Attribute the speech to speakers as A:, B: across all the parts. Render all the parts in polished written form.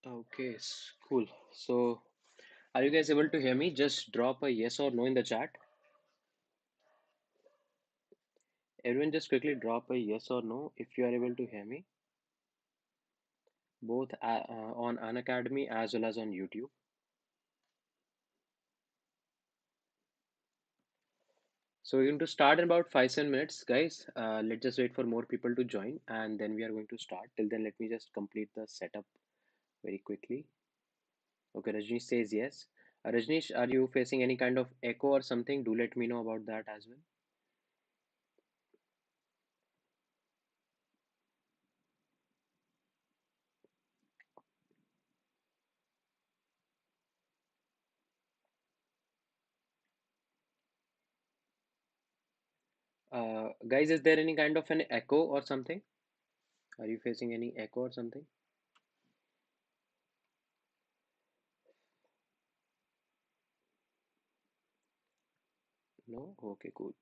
A: Okay, cool. So, are you guys able to hear me? Just drop a yes or no in the chat. Everyone, just quickly drop a yes or no if you are able to hear me, both on Unacademy as well as on YouTube. So, we're going to start in about 5-7 minutes, guys. Let's just wait for more people to join and then we are going to start. Till then, let me just complete the setup very quickly. Okay, Rajnish says yes. Rajnish, are you facing any kind of echo or something? Do let me know about that as well. Guys, is there any kind of an echo or something? Are you facing any echo or something? No? Okay, cool.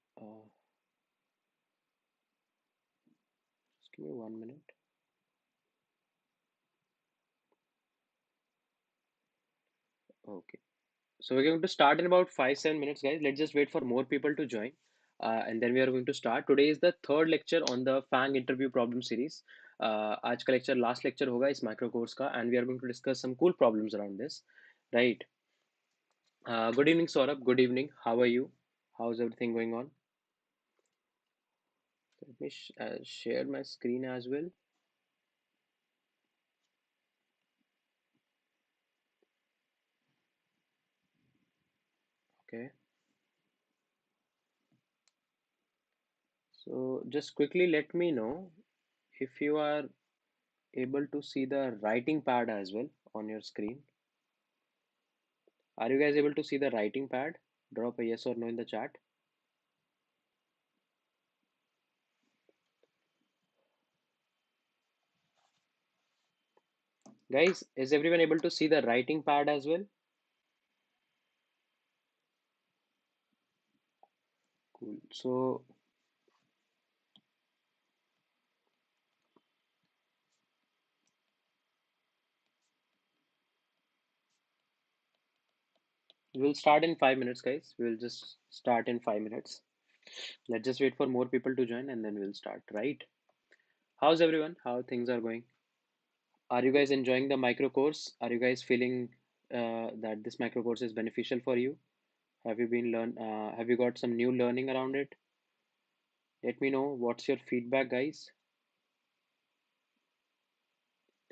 A: Just give me 1 minute. Okay. So we're going to start in about 5-7 minutes, guys. Let's just wait for more people to join. And then we are going to start. Today is the third lecture on the FAANG interview problem series. आज का lecture last lecture होगा इस micro course का, and we are going to discuss some cool problems around this. Right. Good evening, Saurabh. Good evening. How are you? How's everything going on? Let me share my screen as well. Okay. So just quickly let me know if you are able to see the writing pad as well on your screen. Are you guys able to see the writing pad? Drop a yes or no in the chat. Guys, is everyone able to see the writing pad as well? Cool. So we'll start in 5 minutes, guys. We'll just start in 5 minutes. Let's just wait for more people to join and then we'll start, right? How's everyone? How things are going? Are you guys enjoying the micro course? Are you guys feeling that this micro course is beneficial for you? Have you been have you got some new learning around it? Let me know what's your feedback, guys.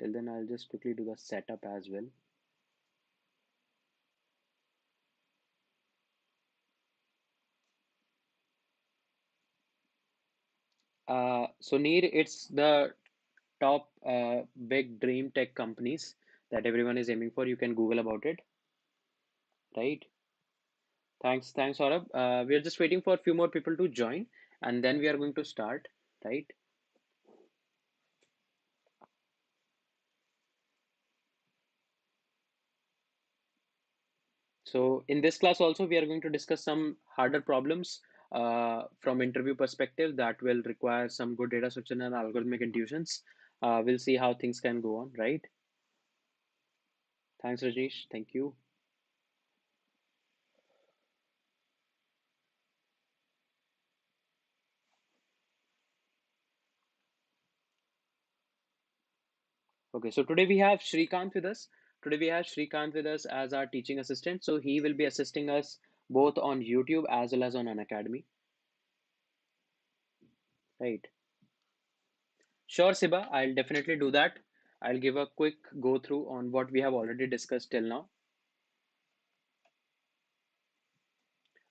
A: Till then, I'll just quickly do the setup as well. So Neer, it's the top big dream tech companies that everyone is aiming for. You can Google about it, right? Thanks, Saurabh. We are just waiting for a few more people to join, and then we are going to start, right? So in this class also, we are going to discuss some harder problems from interview perspective that will require some good data structure and algorithmic intuitions. We'll see how things can go on, right? Thanks, Rajesh. Thank you. Okay, so today we have Shrikant with us. Today we have Shrikant with us as our teaching assistant. So he will be assisting us both on YouTube as well as on an academy, right? Sure, Siba, I'll definitely do that. I'll give a quick go through on what we have already discussed till now.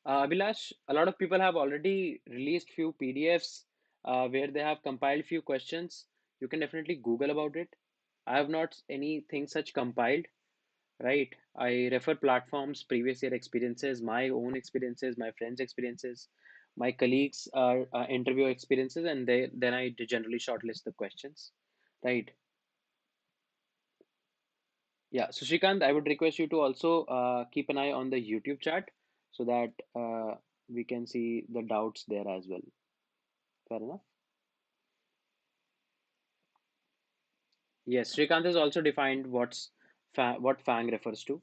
A: Abhilash, a lot of people have already released few PDFs where they have compiled few questions. You can definitely Google about it. I have not anything such compiled, right? I refer platforms, previous year experiences, my own experiences, my friends' experiences, my colleagues' interview experiences, and then I generally shortlist the questions, right? Yeah. So Shrikant, I would request you to also keep an eye on the YouTube chat so that we can see the doubts there as well. Fair enough. Yes, Shrikant has also defined what's What FAANG refers to.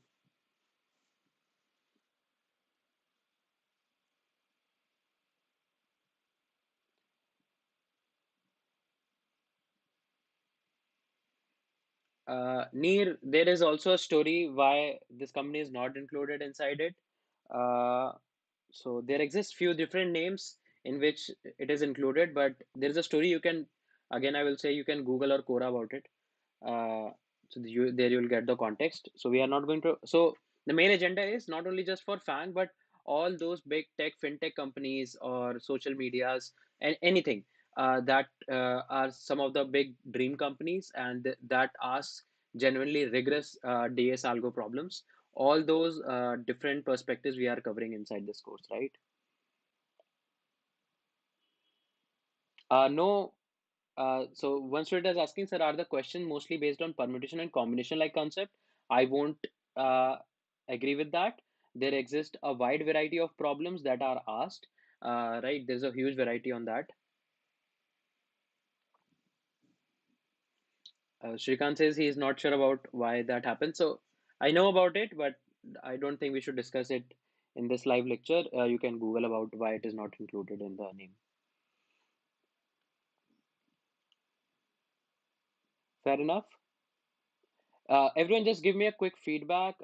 A: Near, there is also a story why this company is not included inside it. Uh, so there exist few different names in which it is included, but there is a story you can, again, I will say you can Google or Quora about it. Uh, so there you will get the context. So we are not going to. So the main agenda is not only just for FANG, but all those big tech, fintech companies or social medias and anything that are some of the big dream companies and that ask genuinely rigorous DS algo problems. All those different perspectives we are covering inside this course, right? No. So one student is asking, sir, are the questions mostly based on permutation and combination like concept? I won't uh, agree with that. There exist a wide variety of problems that are asked, right? There's a huge variety on that. Shrikant says he is not sure about why that happened. So I know about it, but I don't think we should discuss it in this live lecture. You can Google about why it is not included in the name. Fair enough. Everyone, just give me a quick feedback.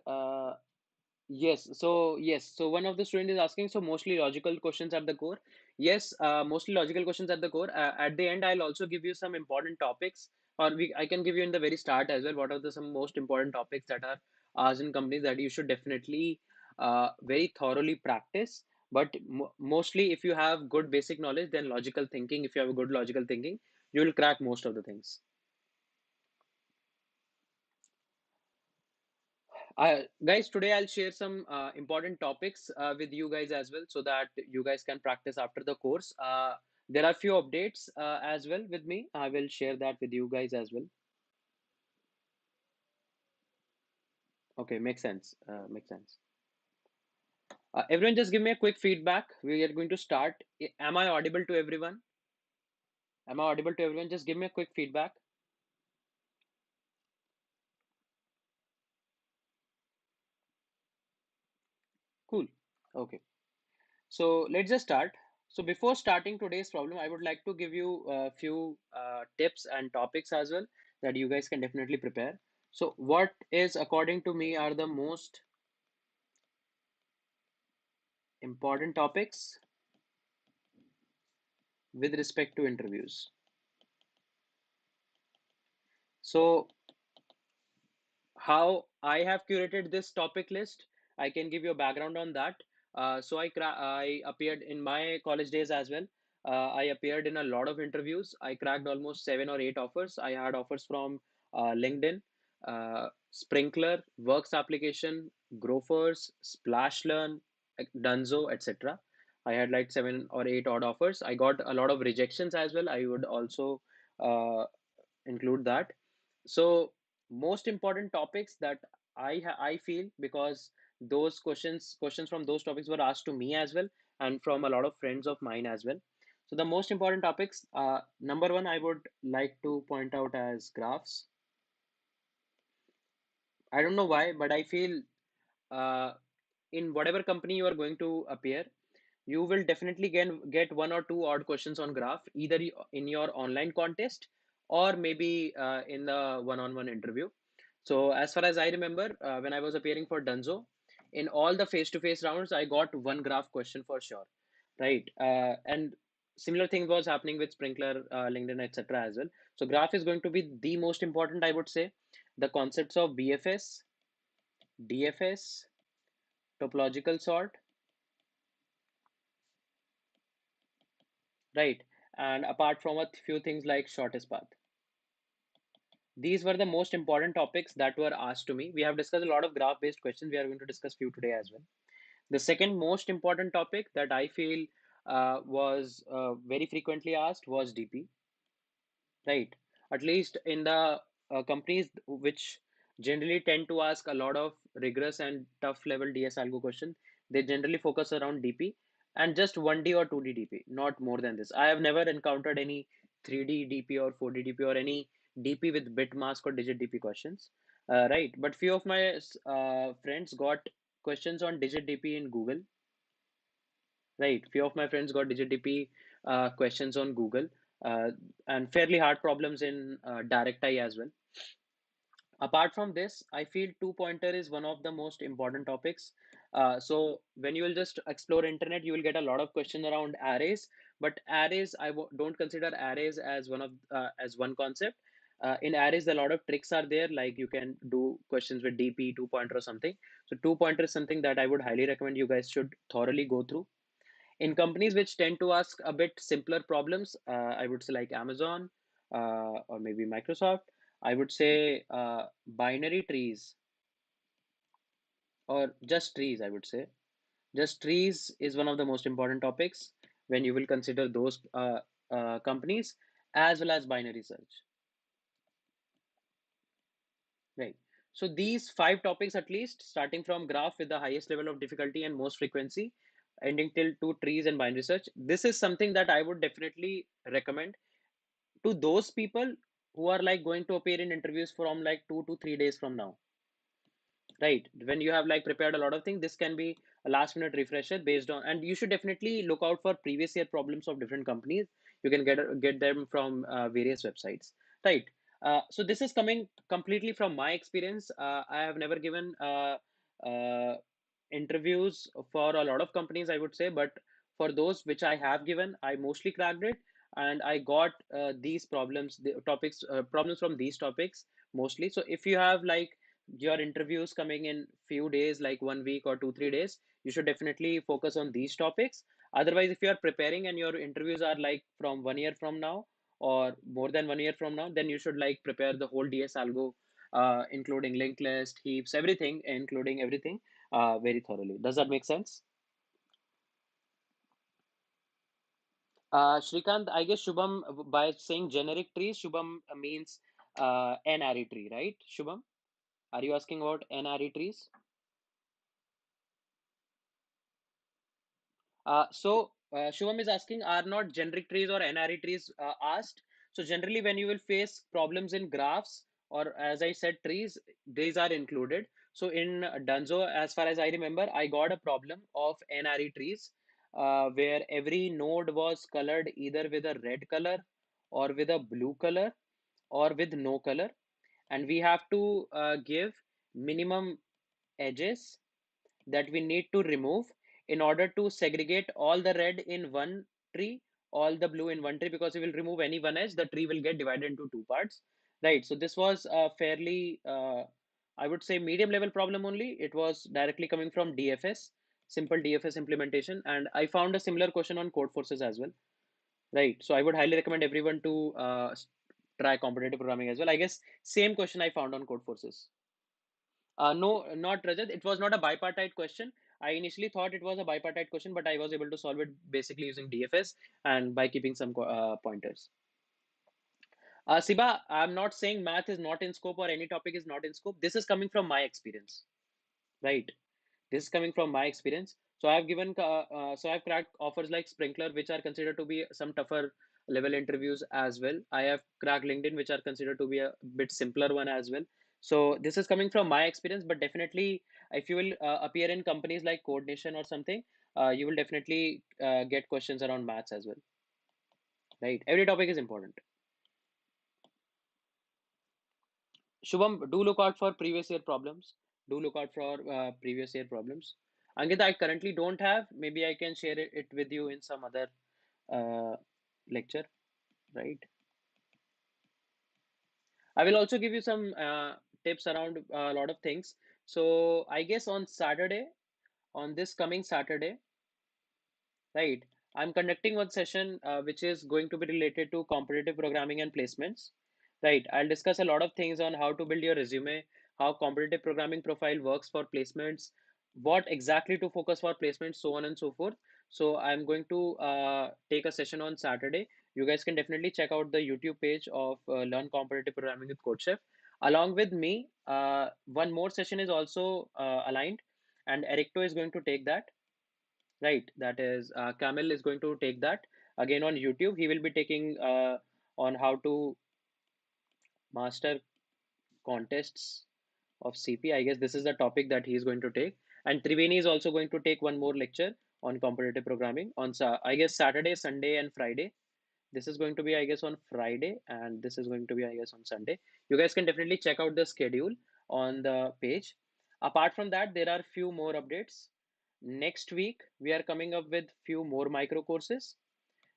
A: Yes. So one of the student is asking, so mostly logical questions at the core. Yes, mostly logical questions at the core. At the end, I'll also give you some important topics, or I can give you in the very start as well. What are the some most important topics that are asked in companies that you should definitely very thoroughly practice. But mostly, if you have good basic knowledge, then logical thinking. If you have a good logical thinking, you will crack most of the things. Guys, today I'll share some important topics with you guys as well so that you guys can practice after the course. There are few updates as well with me. I will share that with you guys as well. Okay, makes sense. Makes sense. Everyone, just give me a quick feedback. We are going to start. Am I audible to everyone? Am I audible to everyone? Just give me a quick feedback. Cool. Okay. So let's just start. So before starting today's problem, I would like to give you a few tips and topics as well that you guys can definitely prepare. So what is, according to me, are the most important topics with respect to interviews? So how I have curated this topic list, I can give you a background on that. I appeared in my college days as well. I appeared in a lot of interviews. I cracked almost 7 or 8 offers. I had offers from LinkedIn, Sprinkler, Works Application, Grofers, Splashlearn, Dunzo, etc. I had like 7 or 8 odd offers. I got a lot of rejections as well. I would also uh, include that. So most important topics that I feel, because those questions from those topics were asked to me as well and from a lot of friends of mine as well. So the most important topics, number one, I would like to point out as graphs. I don't know why, but I feel uh, in whatever company you are going to appear, you will definitely get 1 or 2 odd questions on graph, either in your online contest or maybe in the one-on-one interview. So as far as I remember, when I was appearing for Dunzo, in all the face-to-face rounds, I got one graph question for sure, right? And similar thing was happening with Sprinkler, LinkedIn, etc. as well. So graph is going to be the most important, I would say. The concepts of BFS, DFS, topological sort, right? And apart from a few things like shortest path. These were the most important topics that were asked to me. We have discussed a lot of graph based questions. We are going to discuss few today as well. The second most important topic that I feel was very frequently asked was DP, right? At least in the companies which generally tend to ask a lot of rigorous and tough level DS algo question, they generally focus around DP and just 1D or 2D DP, not more than this. I have never encountered any 3D DP or 4D DP or any DP with bit mask or digit DP questions. Right. But few of my friends got questions on digit DP in Google. Right. Few of my friends got digit DP questions on Google, uh, and fairly hard problems in direct eye as well. Apart from this, I feel two pointer is one of the most important topics. So when you will just explore internet, you will get a lot of questions around arrays. But arrays, don't consider arrays as as one concept. In arrays, a lot of tricks are there, like you can do questions with DP, two pointer or something. So two pointer is something that I would highly recommend you guys should thoroughly go through. In companies which tend to ask a bit simpler problems, I would say like Amazon, or maybe Microsoft, I would say binary trees, or just trees, I would say. Just trees is one of the most important topics when you will consider those companies, as well as binary search. Right. So these five topics at least, starting from graph with the highest level of difficulty and most frequency, ending till to trees and binary search. This is something that I would definitely recommend to those people who are like going to appear in interviews from like 2 to 3 days from now. Right. When you have like prepared a lot of things, this can be a last minute refresher based on, and you should definitely look out for previous year problems of different companies. You can get them from various websites. Right. So this is coming completely from my experience. I have never given uh, interviews for a lot of companies, I would say, but for those which I have given, I mostly cracked it, and I got these problems, the topics, problems from these topics mostly. So if you have like your interviews coming in few days, like 1 week or 2 3 days, you should definitely focus on these topics. Otherwise, if you are preparing and your interviews are like from 1 year from now or more than 1 year from now, then you should like prepare the whole DS algo, including linked list, heaps, everything, including everything, very thoroughly. Does that make sense? Shrikant, I guess Shubham, by saying generic trees, Shubham means NRE tree, right? Shubham, are you asking about NRE trees? Shubham is asking, are not generic trees or NRE trees asked? So generally, when you will face problems in graphs, or as I said, trees, these are included. So in Dunzo, as far as I remember, I got a problem of NRE trees, where every node was colored either with a red color or with a blue color or with no color, and we have to give minimum edges that we need to remove in order to segregate all the red in one tree, all the blue in one tree, because if we will remove any one edge, the tree will get divided into two parts. Right. So this was a fairly, I would say, medium level problem only. It was directly coming from DFS, simple DFS implementation. And I found a similar question on code forces as well. Right. So I would highly recommend everyone to try competitive programming as well. I guess same question I found on code forces. No, not Rajat. It was not a bipartite question. I initially thought it was a bipartite question, but I was able to solve it basically using DFS and by keeping some pointers. Siba, I'm not saying math is not in scope or any topic is not in scope. This is coming from my experience, right? This is coming from my experience. So I've cracked offers like Sprinkler, which are considered to be some tougher level interviews as well. I have cracked LinkedIn, which are considered to be a bit simpler one as well. So this is coming from my experience, but definitely if you will appear in companies like Code Nation or something, you will definitely get questions around maths as well, right? Every topic is important. Shubham, do look out for previous year problems. Do look out for previous year problems. Ankita, I currently don't have. Maybe I can share it with you in some other uh, lecture, right? I will also give you some tips around a lot of things. So I guess on Saturday, on this coming Saturday, right, I'm conducting one session which is going to be related to competitive programming and placements. Right, I'll discuss a lot of things on how to build your resume, how competitive programming profile works for placements, what exactly to focus for placements, so on and so forth. So I'm going to take a session on Saturday. You guys can definitely check out the YouTube page of Learn Competitive Programming with CodeChef. Along with me, one more session is also aligned, and Ericto is going to take that. Right, that is Kamil is going to take that again on YouTube. He will be taking on how to master contests, of CP. I guess this is the topic that he is going to take. And Triveni is also going to take one more lecture on competitive programming on, I guess, Saturday, Sunday, and Friday. This is going to be, I guess, on Friday, and this is going to be, I guess, on Sunday. You guys can definitely check out the schedule on the page. Apart from that, there are few more updates. Next week, we are coming up with few more micro courses.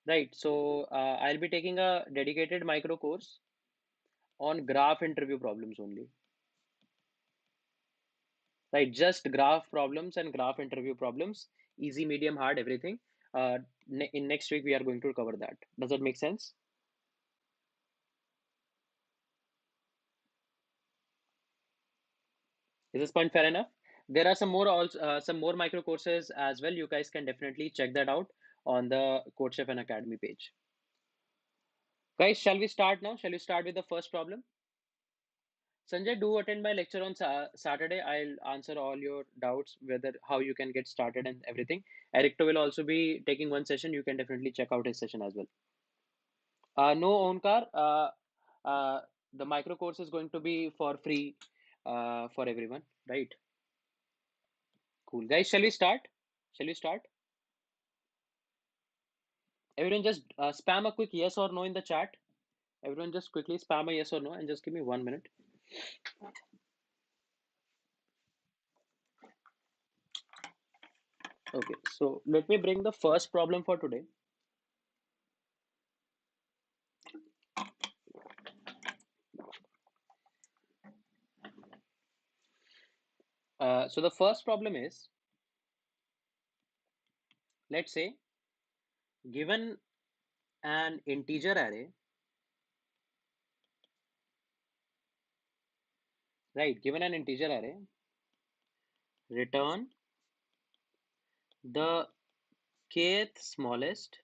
A: Right. So I'll be taking a dedicated micro course on graph interview problems only. Right. Just graph problems and graph interview problems. Easy, medium, hard, everything. In next week, we are going to cover that. Does that make sense? Is this point fair enough? There are some more micro courses as well. You guys can definitely check that out on the CodeChef and Academy page. Guys, shall we start now? Shall we start with the first problem? Sanjay, do attend my lecture on Saturday. I'll answer all your doubts, whether how you can get started and everything. Ericto will also be taking one session. You can definitely check out his session as well. No, Onkar, the micro course is going to be for free for everyone, right? Cool. Guys, shall we start? Shall we start? Everyone just spam a quick yes or no in the chat. Everyone just quickly spam a yes or no and just give me 1 minute. Okay, so let me bring the first problem for today. So the first problem is, let's say, given an integer array, right? Given an integer array, return the kth smallest,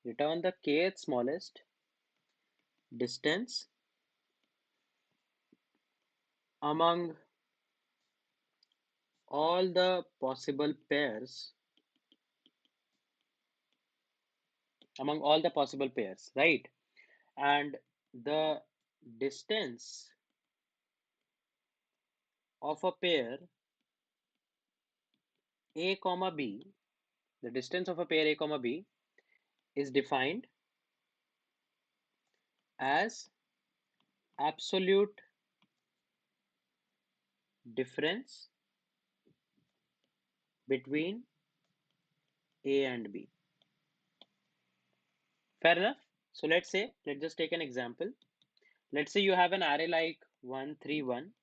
A: return the kth smallest distance among all the possible pairs, right? And the distance of a pair a comma b, the distance of a pair a comma b is defined as absolute difference between a and b. Fair enough. So let's just take an example. Let's say you have an array like 1 3 1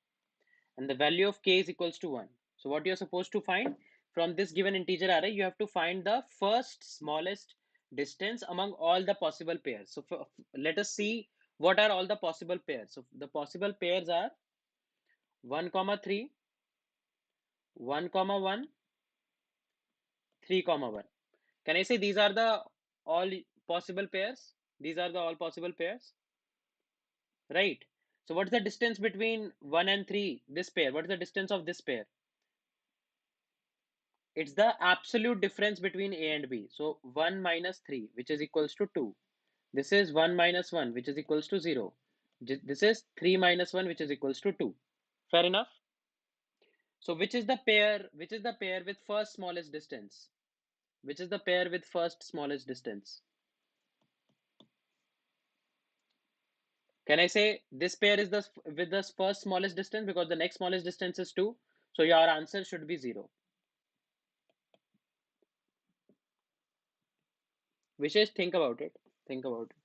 A: and the value of k is equals to 1. So what you're supposed to find from this given integer array, you have to find the first smallest distance among all the possible pairs. So let us see what are all the possible pairs. So the possible pairs are 1 comma 3, 1 comma 1, 3 comma 1. Can I say these are the all possible pairs? These are the all possible pairs, right? So what's the distance between 1 and 3, this pair? What is the distance of this pair? It's the absolute difference between A and B. So 1 minus 3, which is equals to 2. This is 1 minus 1, which is equals to 0. This is 3 minus 1, which is equals to 2. Fair enough? So which is the pair with first smallest distance? Which is the pair with first smallest distance? Can I say this pair is the with the first smallest distance because the next smallest distance is 2. So your answer should be 0. Vishesh, think about it. Think about it.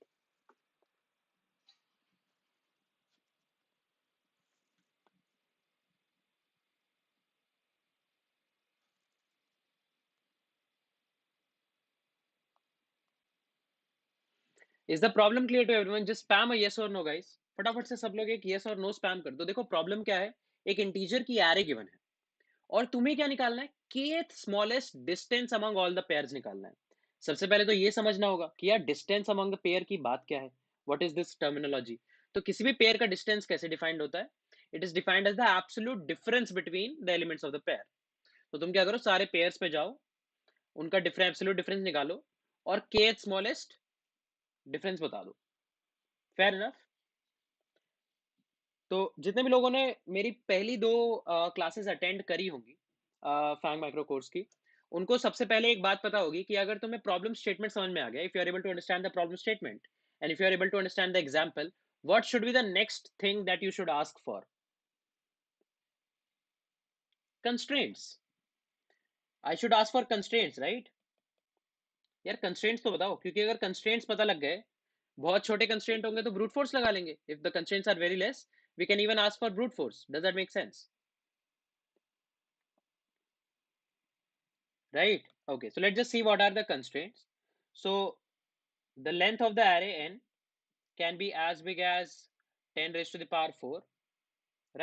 A: Is the problem clear to everyone? Just spam a yes or no, guys. फटाफट से सब लोग एक yes और no spam कर दो. देखो problem क्या है, एक इंटीजर की एरे गिवन है और तुम्हें क्या निकालना है, kth smallest distance among all the pairs निकालना है. सबसे पहले तो ये समझना होगा कि यार डिस्टेंस अमंग द पेयर की बात क्या है. What is this terminology? तो किसी भी पेयर का डिस्टेंस कैसे डिफाइंड होता है? It is defined as the absolute difference between the elements of the pair. तो तुम क्या करो, सारे पेयर्स पे जाओ, उनका डिफरेंस एब्सोल्यूट डिफरेंस निकालो और kth स्मॉलेस्ट डिफरेंस बता दो. Fair enough? तो जितने भी लोगों ने मेरी पहली 2 क्लासेस अटेंड करी होंगी फैंग माइक्रो कोर्स की, उनको सबसे पहले एक बात पता होगी कि अगर तुम्हें प्रॉब्लम स्टेटमेंट समझ में आ गया, if you are able to understand the problem statement and if you are able to understand the example, what should be the next thing that you should ask for? Constraints. I should ask for constraints, right? यार constraints तो बताओ, क्योंकि अगर constraints पता लग गए, बहुत छोटे कंस्ट्रेंट होंगे तो ब्रूट फोर्स लगा लेंगे. If the constraints are very less, we can even ask for brute force. Does that make sense? Right? Okay, so let's just see what are the constraints. So the length of the array n can be as big as 10 raised to the power 4,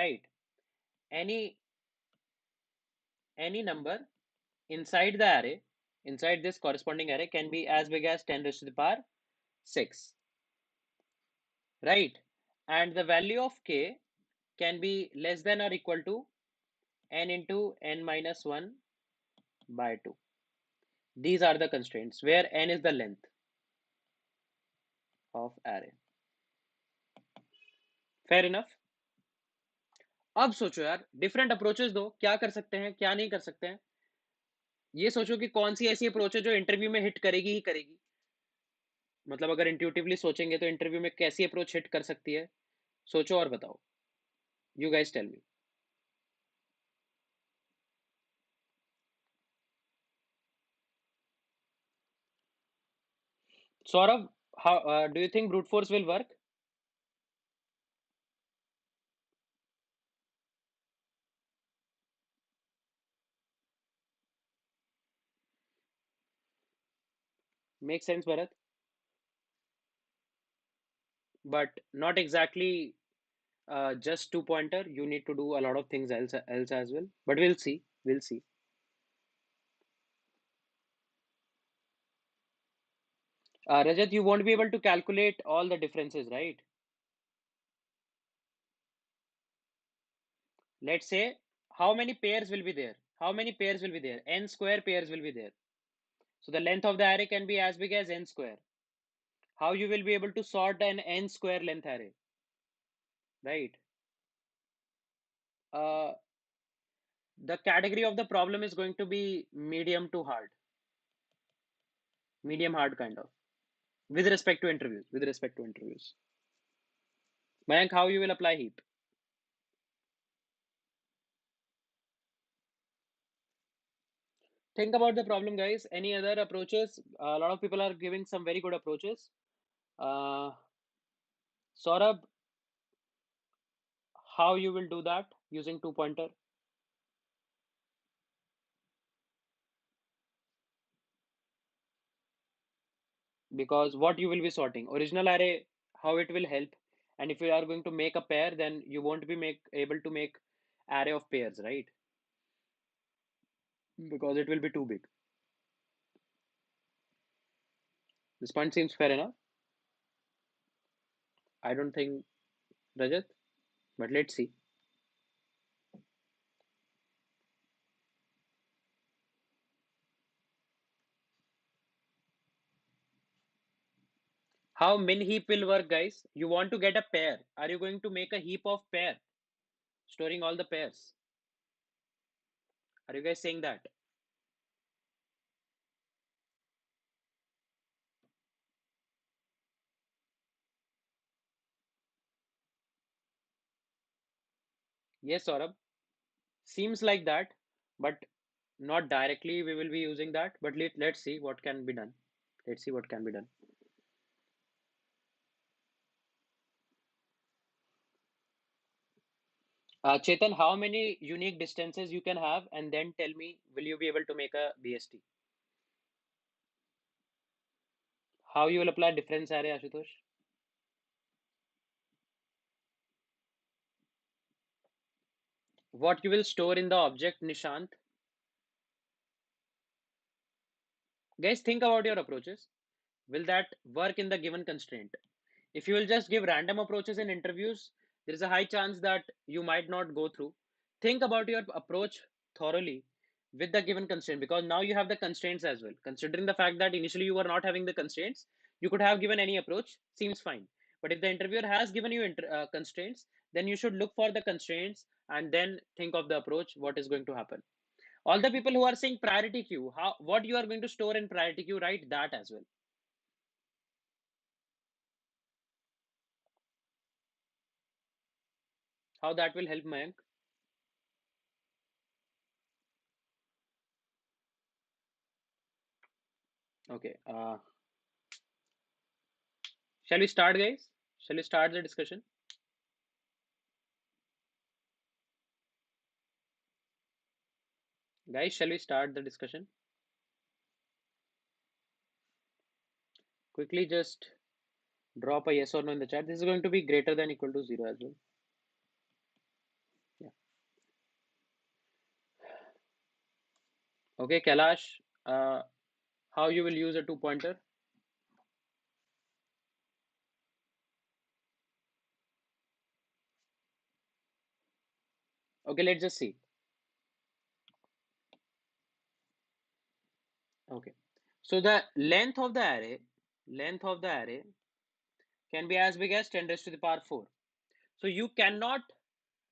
A: right? Any number inside the array, inside this corresponding array, can be as big as 10 raised to the power 6, right? And the value of k can be less than or equal to n into n minus 1 by 2. These are the constraints where n is the length of array. Fair enough. अब सोचो यार, different approaches दो, क्या कर सकते हैं क्या नहीं कर सकते हैं. ये सोचो कि कौन सी ऐसी अप्रोच है जो इंटरव्यू में हिट करेगी ही करेगी. मतलब अगर इंट्यूटिवली सोचेंगे तो इंटरव्यू में कैसी अप्रोच हिट कर सकती है. सोचो और बताओ. You guys tell me. Saurabh, how do you think brute force will work? Make sense Bharat, but not exactly just two pointer. You need to do a lot of things else as well, but we'll see. We'll see. Rajat, you won't be able to calculate all the differences, right? Let's say how many pairs will be there? How many pairs will be there? N square pairs will be there. So the length of the array can be as big as n square. How you will be able to sort an n square length array, right? Uh, the category of the problem is going to be medium to hard, medium hard kind of, with respect to interviews. With respect to interviews, Mayank, how you will apply heap? Think about the problem, guys. Any other approaches? A lot of people are giving some very good approaches. Uh, Saurabh, how you will do that using two pointer? Because what you will be sorting original array, how it will help, and if you are going to make a pair, then you won't be able to make array of pairs, right? Because it will be too big. This point seems fair enough. I don't think, Rajat, but let's see. How min heap will work, guys? You want to get a pair, are you going to make a heap of pair storing all the pairs? Are you guys saying that? Yes, Saurabh, seems like that, but not directly we will be using that, but let's see what can be done. Let's see what can be done. Chetan, how many unique distances you can have, and then tell me, will you be able to make a BST? How you will apply difference array, Ashutosh? What you will store in the object, Nishant? Guys, think about your approaches. Will that work in the given constraint? If you will just give random approaches in interviews, there is a high chance that you might not go through. Think about your approach thoroughly with the given constraint, because now you have the constraints as well. Considering the fact that initially you were not having the constraints, you could have given any approach, seems fine. But if the interviewer has given you constraints, then you should look for the constraints and then think of the approach, what is going to happen. All the people who are saying priority queue, how what you are going to store in priority queue, write that as well. How that will help, Mayank? Okay. Shall we start, guys? Shall we start the discussion? Guys, shall we start the discussion? Quickly just drop a yes or no in the chat. This is going to be greater than equal to 0 as well. Yeah. Okay, Kailash, how you will use a two pointer? Okay, let's just see. Okay. So the length of the array can be as big as 10 raised to the power 4. So you cannot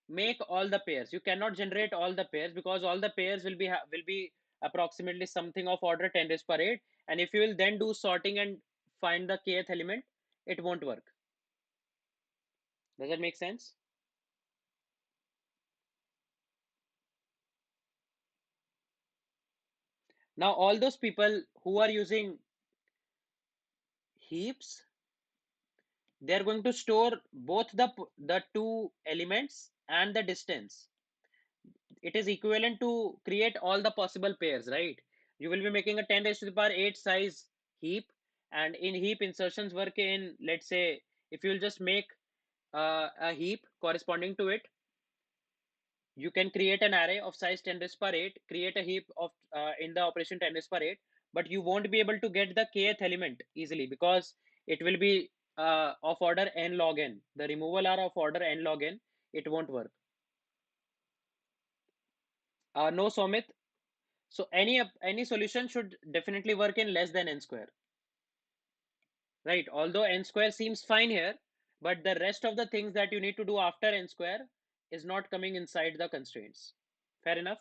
A: make all the pairs. You cannot generate all the pairs because all the pairs will be approximately something of order 10 raised per 8. And if you will then do sorting and find the kth element, it won't work. Does that make sense? Now all those people who are using heaps, they're going to store both the two elements and the distance. It is equivalent to create all the possible pairs, right? You will be making a 10 raised to the power 8 size heap, and in heap insertions work in, let's say, if you'll just make a heap corresponding to it, you can create an array of size 10 raised per 8, create a heap of in the operation 10 raised per 8, but you won't be able to get the kth element easily because it will be of order n log n. The removal are of order n log n. It won't work. No, Somit. So any solution should definitely work in less than n square, right? Although n square seems fine here, but the rest of the things that you need to do after n square is not coming inside the constraints. Fair enough?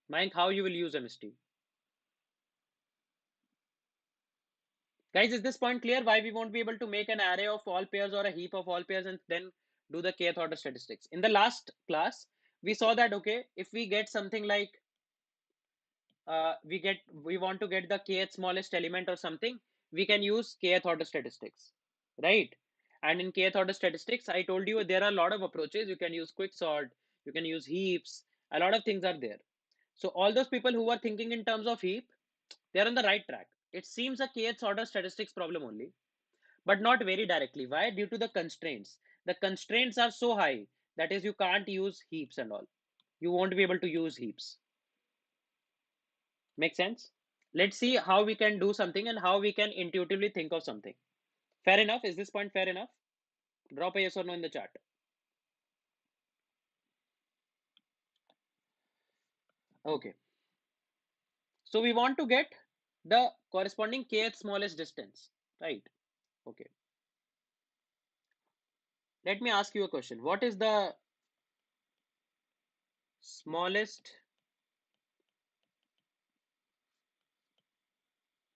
A: Mind how you will use MST. Guys, is this point clear why we won't be able to make an array of all pairs or a heap of all pairs and then do the kth order statistics? In the last class, we saw that, okay, if we get something like we want to get the kth smallest element or something, we can use kth order statistics, right? And in kth order statistics, I told you there are a lot of approaches. You can use quicksort, you can use heaps, a lot of things are there. So all those people who are thinking in terms of heap, they're on the right track. It seems a kth order statistics problem only, but not very directly. Why? Due to the constraints. The constraints are so high, that is, you can't use heaps and all. You won't be able to use heaps. Make sense? Let's see how we can do something and how we can intuitively think of something. Fair enough? Is this point fair enough? Drop a yes or no in the chat. Okay. So we want to get the corresponding kth smallest distance, right? Okay. Let me ask you a question. Smallest,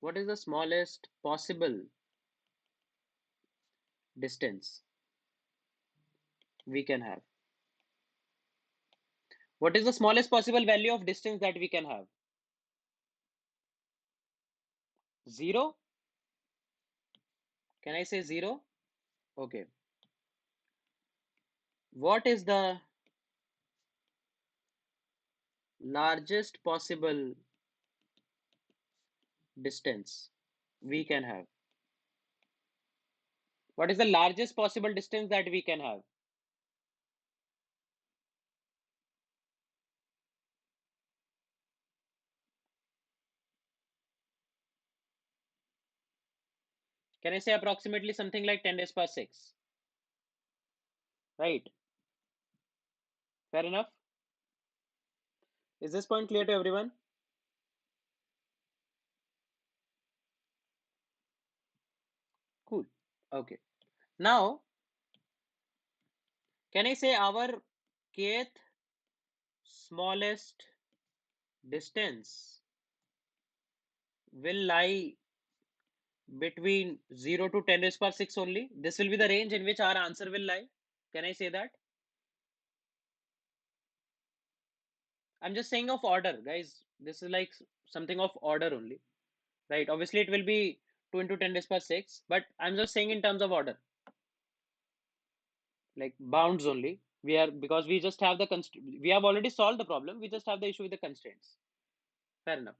A: what is the smallest possible distance we can have? What is the smallest possible value of distance that we can have? 0? Can I say 0? Okay. What is the largest possible distance we can have? What is the largest possible distance that we can have? Can I say approximately something like 10 raised power 6? Right. Fair enough. Is this point clear to everyone? Cool. Okay. Now, Can I say our kth smallest distance will lie between 0 to 10 raised power 6 only? This will be the range in which our answer will lie. Can I say that? I'm just saying of order, guys. This is like something of order only, right? Obviously, it will be 2 into 10 raised power 6, but I'm just saying in terms of order, like bounds only. We are, because we just have the we have already solved the problem. We just have the issue with the constraints. Fair enough.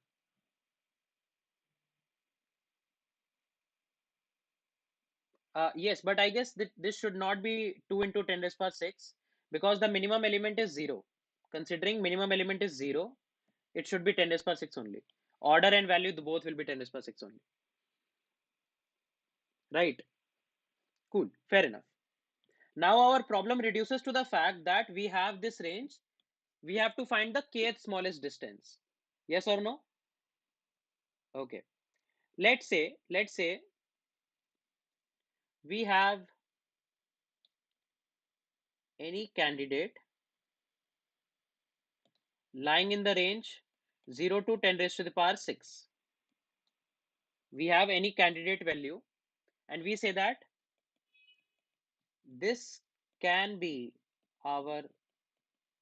A: Yes, but I guess that this should not be 2 into 10 raised power 6 because the minimum element is 0. Considering minimum element is 0, it should be 10 raised power 6 only. Order and value, both will be 10 raised power 6 only. Right? Cool. Fair enough. Now our problem reduces to the fact that we have this range. We have to find the kth smallest distance. Yes or no? Okay. Let's say we have any candidate lying in the range 0 to 10 raised to the power 6. We have any candidate value and we say that this can be our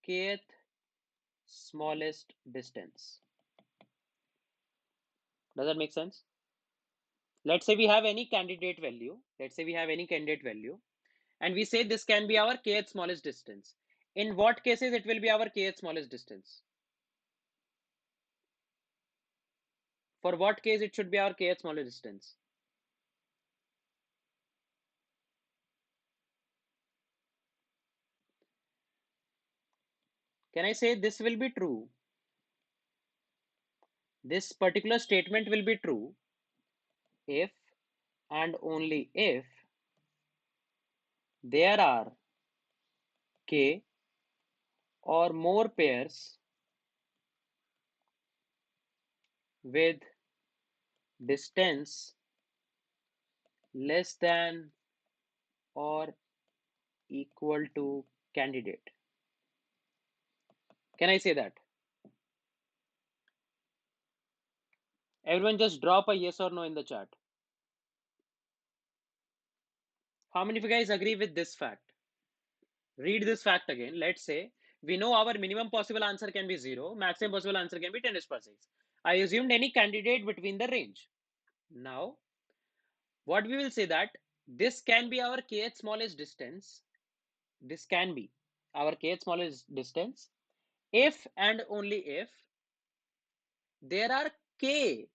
A: kth smallest distance. Does that make sense? Let's say we have any candidate value. Let's say we have any candidate value and we say this can be our kth smallest distance. In what cases it will be our kth smallest distance? For what case it should be our kth smallest distance? Can I say this will be true? This particular statement will be true if and only if there are k or more pairs with distance less than or equal to candidate. Can I say that? Everyone just drop a yes or no in the chat. How many of you guys agree with this fact? Read this fact again. Let's say we know our minimum possible answer can be 0, maximum possible answer can be 10 raised power 6. I assumed any candidate between the range. Now, what we will say that this can be our kth smallest distance. This can be our kth smallest distance if and only if there are k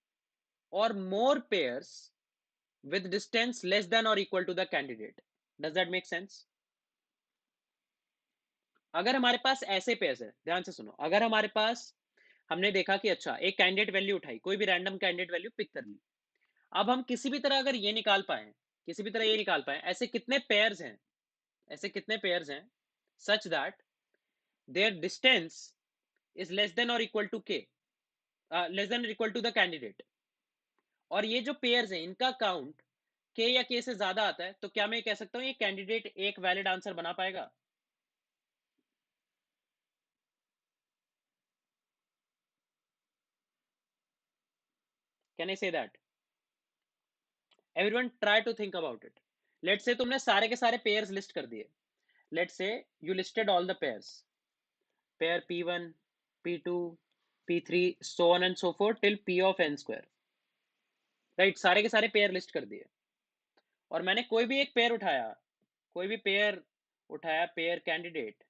A: or more pairs with distance less than or equal to the candidate. Does that make sense? अगर हमारे पास ऐसे pairs है, ध्यान से सुनो, अगर हमारे पास हमने देखा कि अच्छा एक कैंडिडेट वैल्यू उठाई, कोई भी रैंडम कैंडिडेट वैल्यू पिक कर ली, अब हम किसी भी तरह अगर ये निकाल पाए, किसी भी तरह ये निकाल पाए ऐसे कितने पेयर्स हैं, ऐसे कितने पेयर्स हैं such that their distance is less then और इक्वल टू के, लेस देन और इक्वल टू द कैंडिडेट, और ये जो पेयर्स हैं इनका काउंट के या के से ज्यादा आता है, तो क्या मैं कह सकता हूं ये कैंडिडेट एक वैलिड आंसर बना पाएगा? Can I say that? Everyone try to think about it. Let's say तुमने सारे के सारे पेयर्स लिस्ट कर दिए. Let's say you listed all the pairs, pair p1, p2, p3, so on and so forth till p of n square, right? सारे के सारे pair list कर दिए और मैंने कोई भी एक पेयर उठाया, कोई भी पेयर उठाया, पेयर कैंडिडेट,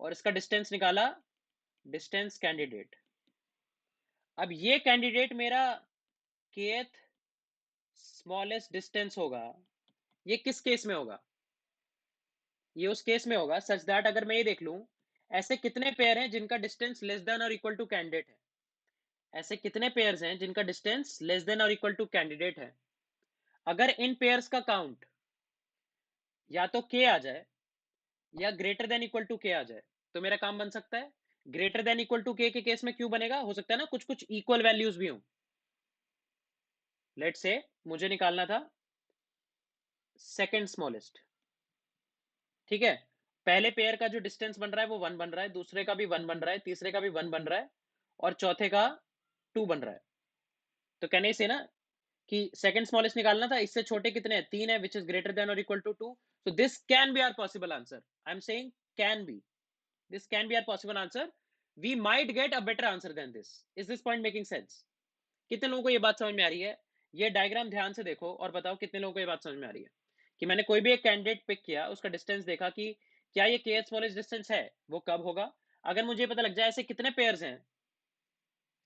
A: और इसका डिस्टेंस निकाला, डिस्टेंस कैंडिडेट. अब ये कैंडिडेट मेरा kth स्मॉलेस्ट डिस्टेंस होगा. ये किस केस में होगा? ये उस केस में होगा सच दैट अगर मैं ये देख लूं ऐसे कितने पेयर हैं जिनका डिस्टेंस लेस देन और इक्वल टू कैंडिडेट है, ऐसे कितने पेयर्स हैं जिनका डिस्टेंस लेस देन और इक्वल टू कैंडिडेट है. अगर इन पेयर्स का काउंट या तो k आ जाए या greater than equal to k आ जाए तो मेरा काम बन सकता है. Greater than equal to k के केस में क्यों बनेगा? हो सकता है ना कुछ कुछ इक्वल वैल्यूज भी हों. लेट्स से मुझे निकालना था सेकंड स्मॉलेस्ट, ठीक है? पहले पेयर का जो डिस्टेंस बन रहा है वो 1 बन रहा है, दूसरे का भी 1 बन रहा है, तीसरे का भी 1 बन रहा है और चौथे का 2 बन रहा है। तो कहने से ना कि सेकंड स्मॉलेस्ट निकालना था, इससे छोटे कितने हैं? 3 है, व्हिच इज ग्रेटर देन और equal to 2। So this can be our possible answer. I am saying can be, this can be our possible answer. We might get a better answer than this. Is this point making sense? कितने लोगों को ये बात समझ में आ रही है? ये डायग्राम ध्यान से देखो और बताओ कितने लोगों को ये बात समझ में आ रही है कि मैंने कोई भी एक कैंडिडेट पिक किया, उसका डिस्टेंस देखा कि क्या ये के स्मॉलेस्ट डिस्टेंस है, वो कब होगा? अगर मुझे पता लग जाए ऐसे कितने पेयर्स हैं,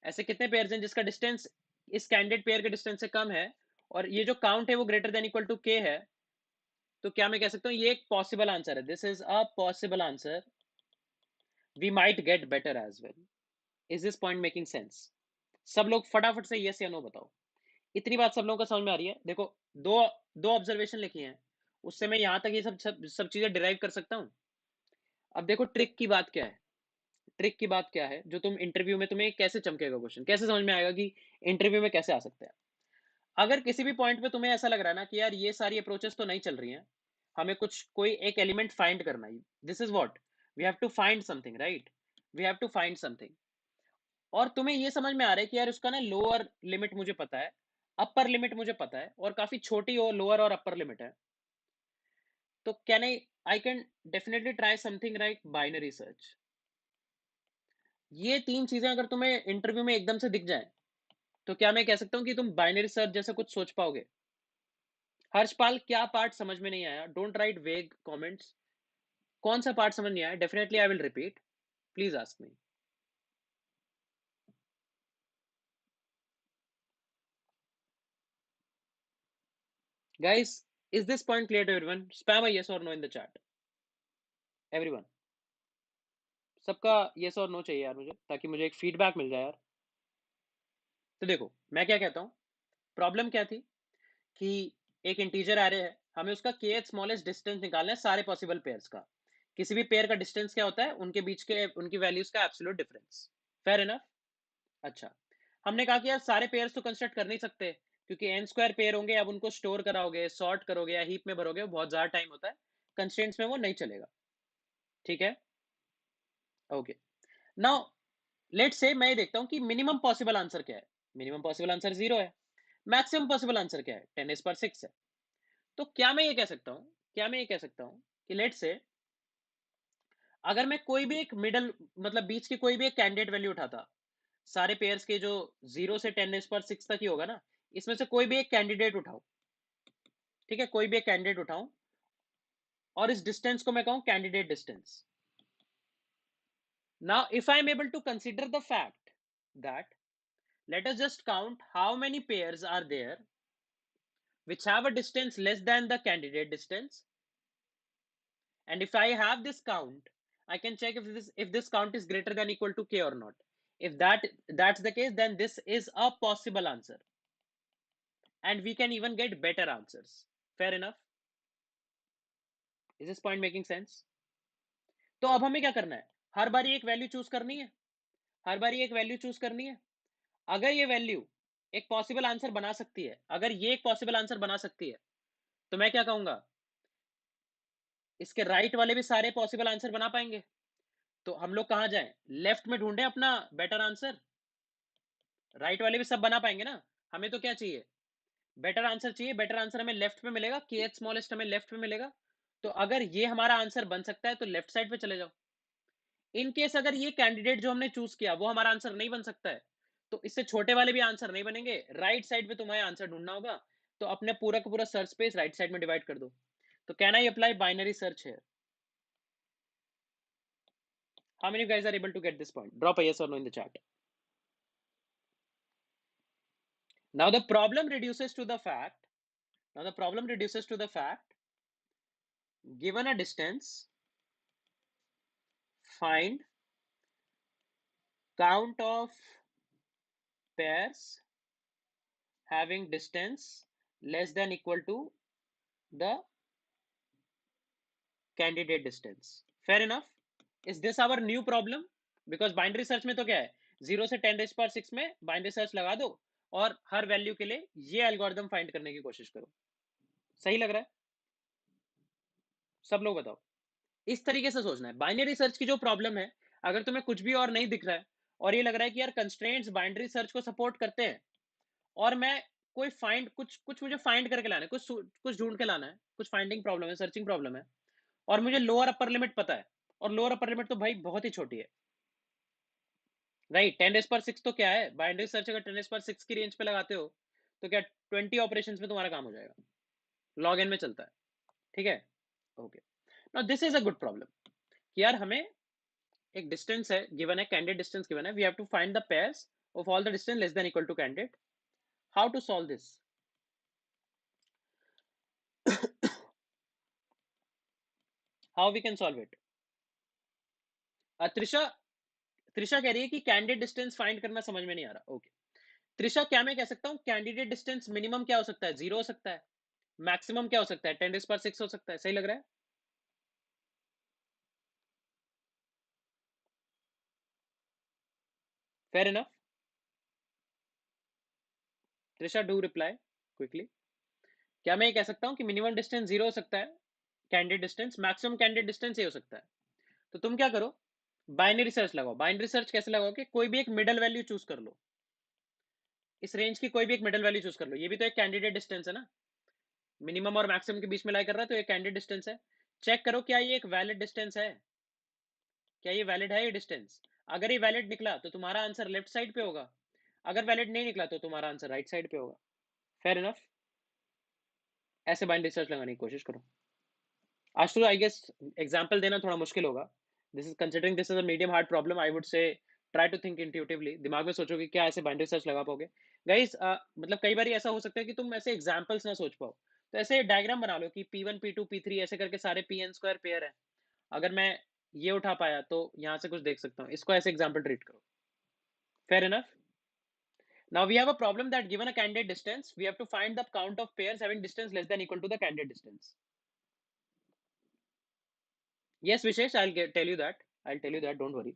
A: ऐसे कितने पेयर्स हैं जिसका डिस्टेंस इस कैंडिडेट पेयर के डिस्टेंस से कम है और ये जो काउंट है वो ग्रेटर देन इक्वल टू के है, तो क्या मैं कह सकता हूं ये एक पॉसिबल आंसर है? This is a possible answer. We might get better as well. Is this point making sense? सब लोग फटाफट से यस या नो बताओ। इतनी बात सब लोगों को समझ में आ रही है? देखो, दो दो ऑब्जर्वेशन लिखी हैं, उससे मैं यहां तक ये सब चीजें डिराइव कर सकता हूं। अब देखो ट्रिक की बात क्या है। ट्रिक की बात क्या है जो तुम इंटरव्यू में, तुम्हें कैसे चमकेगा क्वेश्चन, कैसे समझ में आएगा कि इंटरव्यू में कैसे आ सकते हैं। अगर किसी भी पॉइंट पे तुम्हें ऐसा लग रहा है ना कि यार ये सारी अप्रोचेस तो नहीं चल रही हैं, हमें कुछ कोई एक एलिमेंट फाइंड करना है। This is what we have to find something, right? We have to find something. और तुम्हें ये समझ में आ रहा है कि यार उसका ना लोअर लिमिट मुझे पता है, अपर लिमिट मुझे पता है, और काफी छोटी और लोअर और अपर लिमिट है। तो can I can definitely try something like binary search. ये तीन चीजें अगर तुम्हें इंटरव्यू में एकदम से दिख जाए, तो क्या मैं कह सकता हूं कि तुम बाइनरी सर्च जैसा कुछ सोच पाओगे? हर्षपाल, क्या पार्ट समझ में नहीं आया? Don't write vague comments. कौन सा पार्ट समझ नहीं आया? Definitely I will repeat, please ask me. Guys, is this point clear to everyone? Spam a yes और no in the chat, everyone. सबका यस और नो चाहिए यार मुझे, ताकि मुझे एक फीडबैक मिल जाए यार। तो देखो मैं क्या कहता हूं, प्रॉब्लम क्या थी कि एक इंटीजर एरे है, हमें उसका के स्मॉलेस्ट डिस्टेंस निकालना है सारे पॉसिबल पेयर्स का। किसी भी पेयर का डिस्टेंस क्या होता है? उनके बीच के उनकी वैल्यूज का एब्सोल्यूट डिफरेंस। Fair enough? अच्छा, हमने कहा कि यार सारे पेयर्स तो कंस्ट्रक्ट कर नहीं सकते, क्योंकि एन स्क्वायर पेयर होंगे, अब उनको स्टोर कराओगे, सॉर्ट करोगे या हीप में भरोगे, वो बहुत ज्यादा टाइम होता है, कंस्ट्रेंट्स में वो नहीं चलेगा। ठीक है, ओके। नाउ लेट्स से मैं ये देखता हूं कि मिनिमम पॉसिबल आंसर क्या है। मिनिमम पॉसिबल आंसर 0 है। मैक्सिमम पॉसिबल आंसर क्या है? 10⁻⁶ है। तो क्या मैं ये कह सकता हूं, क्या मैं ये कह सकता हूं कि लेट्स से अगर मैं कोई भी एक मिडल, मतलब बीच की कोई भी एक कैंडिडेट वैल्यू उठाता, सारे पेयर्स के जो 0 से 10⁻⁶ तक ही होगा ना, इसमें से कोई भी एक कैंडिडेट उठाओ, ठीक है, कोई भी एक कैंडिडेट उठाऊं और इस डिस्टेंस को मैं कहूं candidate distance. Now if I am able to consider the fact that, let us just count how many pairs are there which have a distance less than the candidate distance, and if I have this count, I can check if this count is greater than equal to k or not. If that's the case, then this is a possible answer and we can even get better answers. Fair enough? Is this point making sense? तो अब हमें क्या करना है? हर बारी एक value choose करनी है, हर बारी एक वैल्यू चूज करनी है। अगर ये वैल्यू एक पॉसिबल आंसर बना सकती है, अगर ये एक पॉसिबल आंसर बना सकती है, तो मैं क्या कहूंगा, इसके राइट वाले भी सारे पॉसिबल आंसर बना पाएंगे। तो हम लोग कहां जाएं? लेफ्ट में ढूंढे अपना बेटर आंसर। राइट वाले भी सब बना पाएंगे ना। हमें तो क्या चाहिए? बेटर आंसर चाहिए। बेटर आंसर हमें लेफ्ट में मिलेगा, के स्मॉलेस्ट हमें लेफ्ट में मिलेगा। तो अगर ये हमारा आंसर बन सकता है तो लेफ्ट साइड पे चले जाओ। इन केस अगर ये कैंडिडेट जो हमने चूज किया वो हमारा आंसर नहीं बन सकता है, तो इससे छोटे वाले भी आंसर नहीं बनेंगे, राइट साइड पे तुम्हें आंसर ढूंढना होगा। तो अपने पूरा का पूरा सर्च स्पेस राइट साइड में डिवाइड कर दो। तो can I apply binary search है? How many of you guys are able to get this point? Drop a yes or no in the chat. Now the problem reduces to the fact, now the problem reduces to the fact, given a distance, find count of pairs having distance less than equal to the candidate distance. Fair enough? Is this our new problem? Because binary search में तो क्या है, 0 से 10⁻⁶ में binary search लगा दो और हर value के लिए ये एल्गोरिथम फाइंड करने की कोशिश करो। सही लग रहा है? सब लोग बताओ। इस तरीके से सोचना है। बाइनरी सर्च की जो प्रॉब्लम है, अगर तुम्हें कुछ भी और नहीं दिख रहा है और ये लग रहा है कि यार कंस्ट्रेंट्स बाइनरी सर्च को सपोर्ट करते हैं और मैं कोई फाइंड कुछ कुछ मुझे फाइंड करके लाना है, कुछ ढूंढ के लाना है, कुछ फाइंडिंग प्रॉब्लम है, सर्चिंग प्रॉब्लम है और मुझे लोअर अपर लिमिट पता है और लोअर अपर लिमिट तो भाई बहुत ही छोटी है, राइट। 10^6 तो क्या है, बाइनरी सर्च अगर 10^6 की रेंज पे लगाते हो तो क्या 20 ऑपरेशंस में तुम्हारा काम हो जाएगा, लॉग एन में चलता है, ठीक है। Okay, now this is a good problem कि यार हमें एक डिस्टेंस है गिवन है, कैंडिडेट डिस्टेंस गिवन है, we have to find the pairs of all the distance less than equal to candidate. How to solve this? How we can solve it? Trisha, Trisha कह रही है कि कैंडिडेट डिस्टेंस फाइंड करना समझ में नहीं आ रहा। ओके त्रिशा, क्या मैं कह सकता हूँ कैंडिडेट डिस्टेंस मिनिमम क्या हो सकता है, 0 हो सकता है, मैक्सिमम क्या हो सकता है, 10^6 हो सकता है, सही लग रहा है? Fair enough? Trisha do reply quickly. क्या मैं ये कह सकता हूँ कि मिनिमम डिस्टेंस 0 हो सकता है candidate distance, maximum candidate distance ये हो सकता है? तो तुम क्या करो, बाइनरी सर्च लगाओ। बाइनरी सर्च कैसे लगाओ कि कोई भी एक मिडल वैल्यू चूज कर लो, इस रेंज की कोई भी एक मिडल वैल्यू चूज कर लो, ये भी तो एक कैंडिडेट डिस्टेंस है ना, मिनिमम और मैक्सिमम के बीच में लाई कर रहा है तो ये कैंडिडेट डिस्टेंस है। चेक करो क्या ये एक वैलिड डिस्टेंस है, क्या ये वैलिड है ये डिस्टेंस? अगर ये वैलिड निकला तो तुम्हारा आंसर लेफ्ट साइड पे होगा, अगर वैलिड नहीं निकला तो तुम्हारा आंसर राइट साइड पे होगा। Fair enough? ऐसे बाइनरी सर्च लगाने की कोशिश करो। आज तो आई गेस एग्जांपल देना थोड़ा मुश्किल होगा, this is considering this is a medium hard problem, I would say try to think intuitively, दिमाग में सोचो कि क्या ऐसे बाइनरी सर्च लगा पाओगे। गाइस मतलब कई बार ऐसा हो सकता है कि तुम ऐसे एग्जांपल्स ना सोच पाओ, तो ऐसे डायग्राम बना लो कि P1 P2 P3 ऐसे करके सारे Pn² पेयर है, अगर मैं ये उठा पाया तो यहाँ से कुछ देख सकता हूँ, इसको ऐसे एग्जांपल ट्रीट करो। Fair enough? Now we have a problem that given a candidate distance, we have to find the count of pairs having distance less than equal to the candidate distance. Yes, Vishesh, tell you that. I'll tell you that. Don't worry.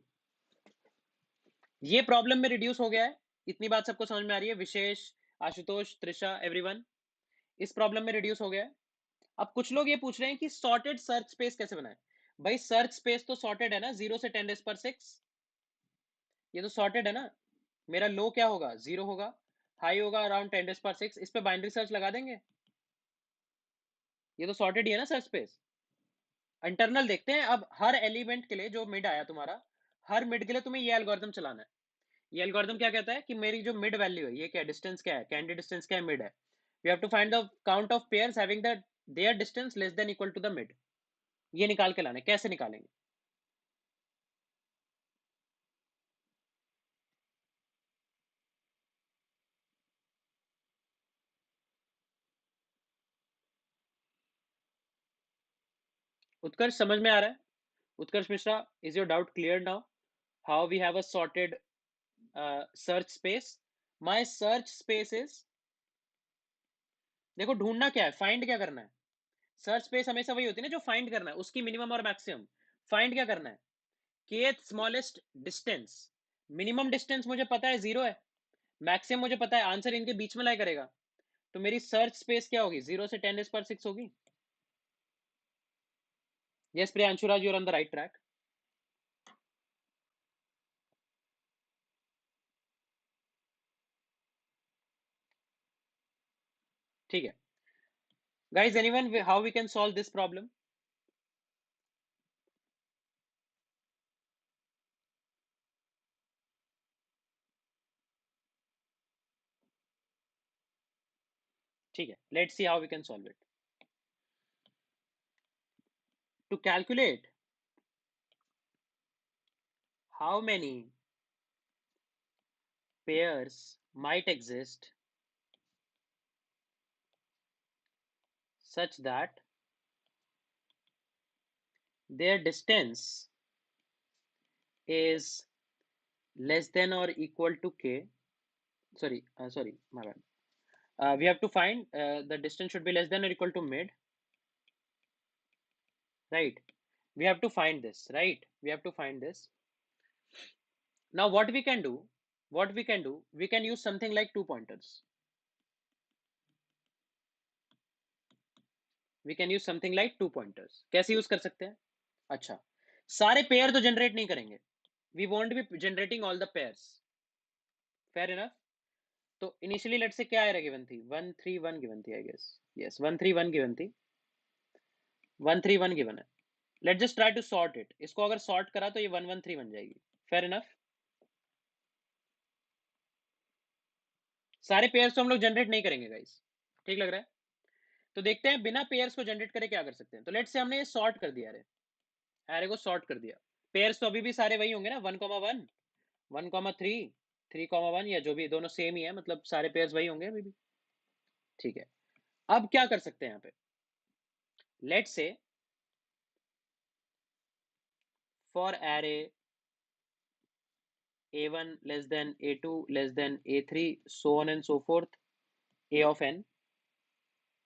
A: ये problem में reduce हो गया है, इतनी बात सबको समझ में आ रही है? विशेष, आशुतोष, त्रिशा, एवरीवन, इस प्रॉब्लम में रिड्यूस हो गया है। अब कुछ लोग ये पूछ रहे हैं कि सॉर्टेड सर्च स्पेस कैसे बनाए। भाई सर्च स्पेस तो सॉर्टेड है ना, 0 से 10^6, ये तो सॉर्टेड है ना। मेरा लो क्या होगा, 0 होगा, हाई होगा अराउंड 10^6, इस पे बाइनरी सर्च लगा देंगे, ये तो सॉर्टेड ही है ना सर्च स्पेस। इंटरनल देखते हैं अब, हर एलिमेंट के लिए जो मिड आया तुम्हारा, हर मिड के लिए तुम्हें ये एल्गोरिथम चलाना है। ये एल्गोरिथम क्या कहता है कि मेरी जो मिड वैल्यू है, ये क्या डिस्टेंस क्या है, कैंडिडेट डिस्टेंस क्या है, मिड है, we have to find the count of pairs having the their distance less than equal to the mid. ये निकाल के लाने, कैसे निकालेंगे? उत्कर्ष समझ में आ रहा है? Utkarsh Mishra, is your doubt clear now? How we have a sorted search space? My search space is, देखो ढूंढना क्या है, फाइंड क्या करना है? सर्च स्पेस हमेशा वही होती है ना जो फाइंड करना है, उसकी मिनिमम और मैक्सिमम। फाइंड क्या करना है, kth smallest distance. Minimum distance मुझे पता है 0 है, मैक्सिमम मुझे पता है, आंसर इनके बीच में लाई करेगा, तो मेरी सर्च स्पेस क्या होगी, 0 से 10^6 होगी। Yes Priyanshu Raj, you're on the right track. ठीक है guys, anyone how we can solve this problem? ठीक है, let's see how we can solve it. To calculate how many pairs might exist such that their distance is less than or equal to k. Sorry, my bad. We have to find the distance should be less than or equal to mid, right? We have to find this, right? We have to find this. Now, what we can do, we can use something like 2 pointers. We can use something like 2 pointers. कैसे use कर सकते हैं? अच्छा, सारे pair तो generate नहीं करेंगे, we won't be generating all the pairs, fair enough. तो इनिशियली लेट्स से क्या एरर गिवन थी, 131 गिवन थी आई गेस, यस 131 गिवन थी, 131 गिवन है। Let just try to sort it, इसको अगर सॉर्ट करा तो ये 113 बन जाएगी, फेयर इनफ। सारे पेयर्स तो हम लोग जनरेट नहीं करेंगे गाइस, ठीक लग रहा है? तो देखते हैं बिना पेयर्स को जनरेट करे क्या कर सकते हैं। तो लेट्स से हमने ये सॉर्ट कर दिया, एरे को सॉर्ट कर दिया। पेयर्स तो अभी भी सारे वही होंगे ना, 1,1 1,3 3,1, या जो भी, दोनों सेम ही है, मतलब सारे पेयर्स वही होंगे अभी भी, ठीक है। अब क्या कर सकते हैं यहाँ पे, let's say for array a1 less than a2 less than a3 so on and so forth a of n,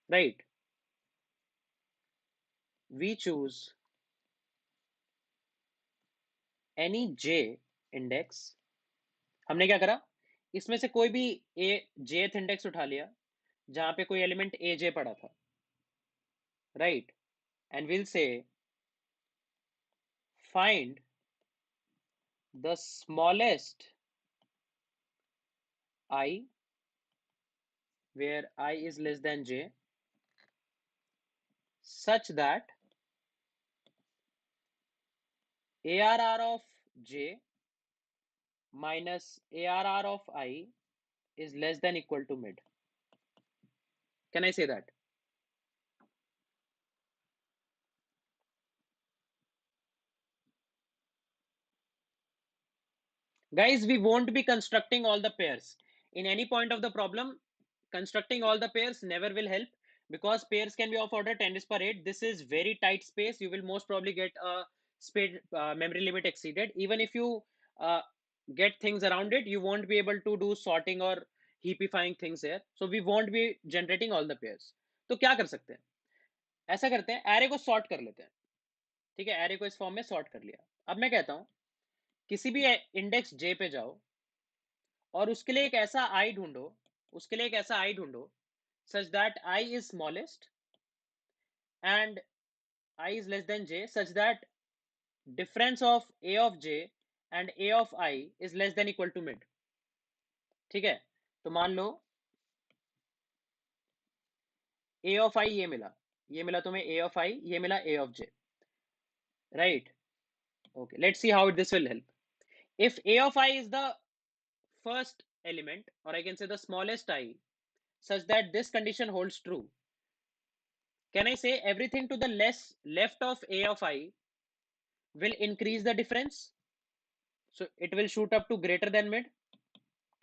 A: right? We choose any j index। हमने क्या करा, इसमें से कोई भी ए jth इंडेक्स उठा लिया जहां पे कोई एलिमेंट ए जे पड़ा था, right? And will say find the smallest I where I is less than j such that ARR of j minus ARR of I is less than equal to mid. Can I say that? Guys, we won't be constructing all the pairs. In any point of the problem, constructing all the pairs never will help, because pairs can be of order 10 is per 8. This is very tight space. You will most probably get a speed memory limit exceeded. Even if you uh, get things around it, you won't be able to do sorting or heapifying things here. So we won't be generating all the pairs. तो क्या कर सकते हैं, ऐसा करते हैं, array को sort कर लेते हैं, ठीक है? एरे को इस फॉर्म में सॉर्ट कर लिया। अब मैं कहता हूं किसी भी इंडेक्स जे पे जाओ और उसके लिए एक ऐसा आई ढूंढो, उसके लिए एक ऐसा आई ढूंढो such that I is smallest and I is less than j such that difference of a of j and a of I is less than equal to mid, ठीक है? तो मान लो a of I ये मिला तुम्हें a of I, ये मिला a of j, right? Okay, let's see how this will help. If a of I is the first element, or I can say the smallest I, such that this condition holds true, can I say everything to the left of a of I will increase the difference, so it will shoot up to greater than mid?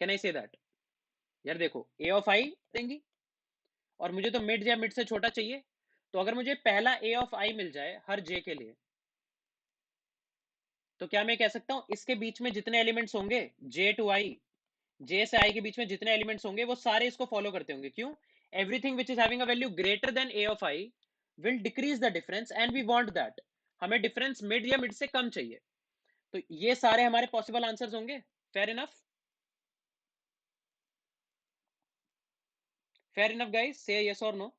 A: Can I say that? यार देखो, a of I देंगी और मुझे तो mid या mid से छोटा चाहिए, तो अगर मुझे पहला a of I मिल जाए हर j के लिए, तो क्या मैं कह सकता हूं इसके बीच में जितने एलिमेंट्स होंगे, j to I, j से I के बीच में जितने एलिमेंट्स होंगे वो सारे इसको फॉलो करते होंगे। क्यों? Everything which is having a value greater than a of I will decrease the difference and we want that. हमें डिफरेंस मिड या मिड से कम चाहिए, तो ये सारे हमारे पॉसिबल आंसर्स होंगे। Fair enough? Fair enough guys, say yes और नो?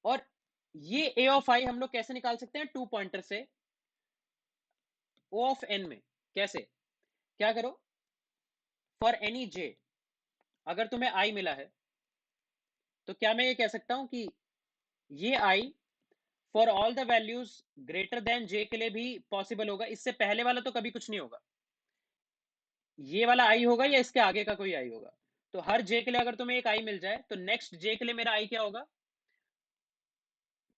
A: और ये a ऑफ I हम लोग कैसे निकाल सकते हैं, टू पॉइंटर से o ऑफ n में। कैसे? क्या करो, फॉर एनी j, अगर तुम्हें I मिला है तो क्या मैं ये कह सकता हूं कि ये I for all the values greater than j के लिए भी पॉसिबल होगा, इससे पहले वाला तो कभी कुछ नहीं होगा। ये वाला I होगा या इसके आगे का कोई I होगा। तो हर j के लिए अगर तुम्हें एक I मिल जाए तो नेक्स्ट j के लिए मेरा I क्या होगा,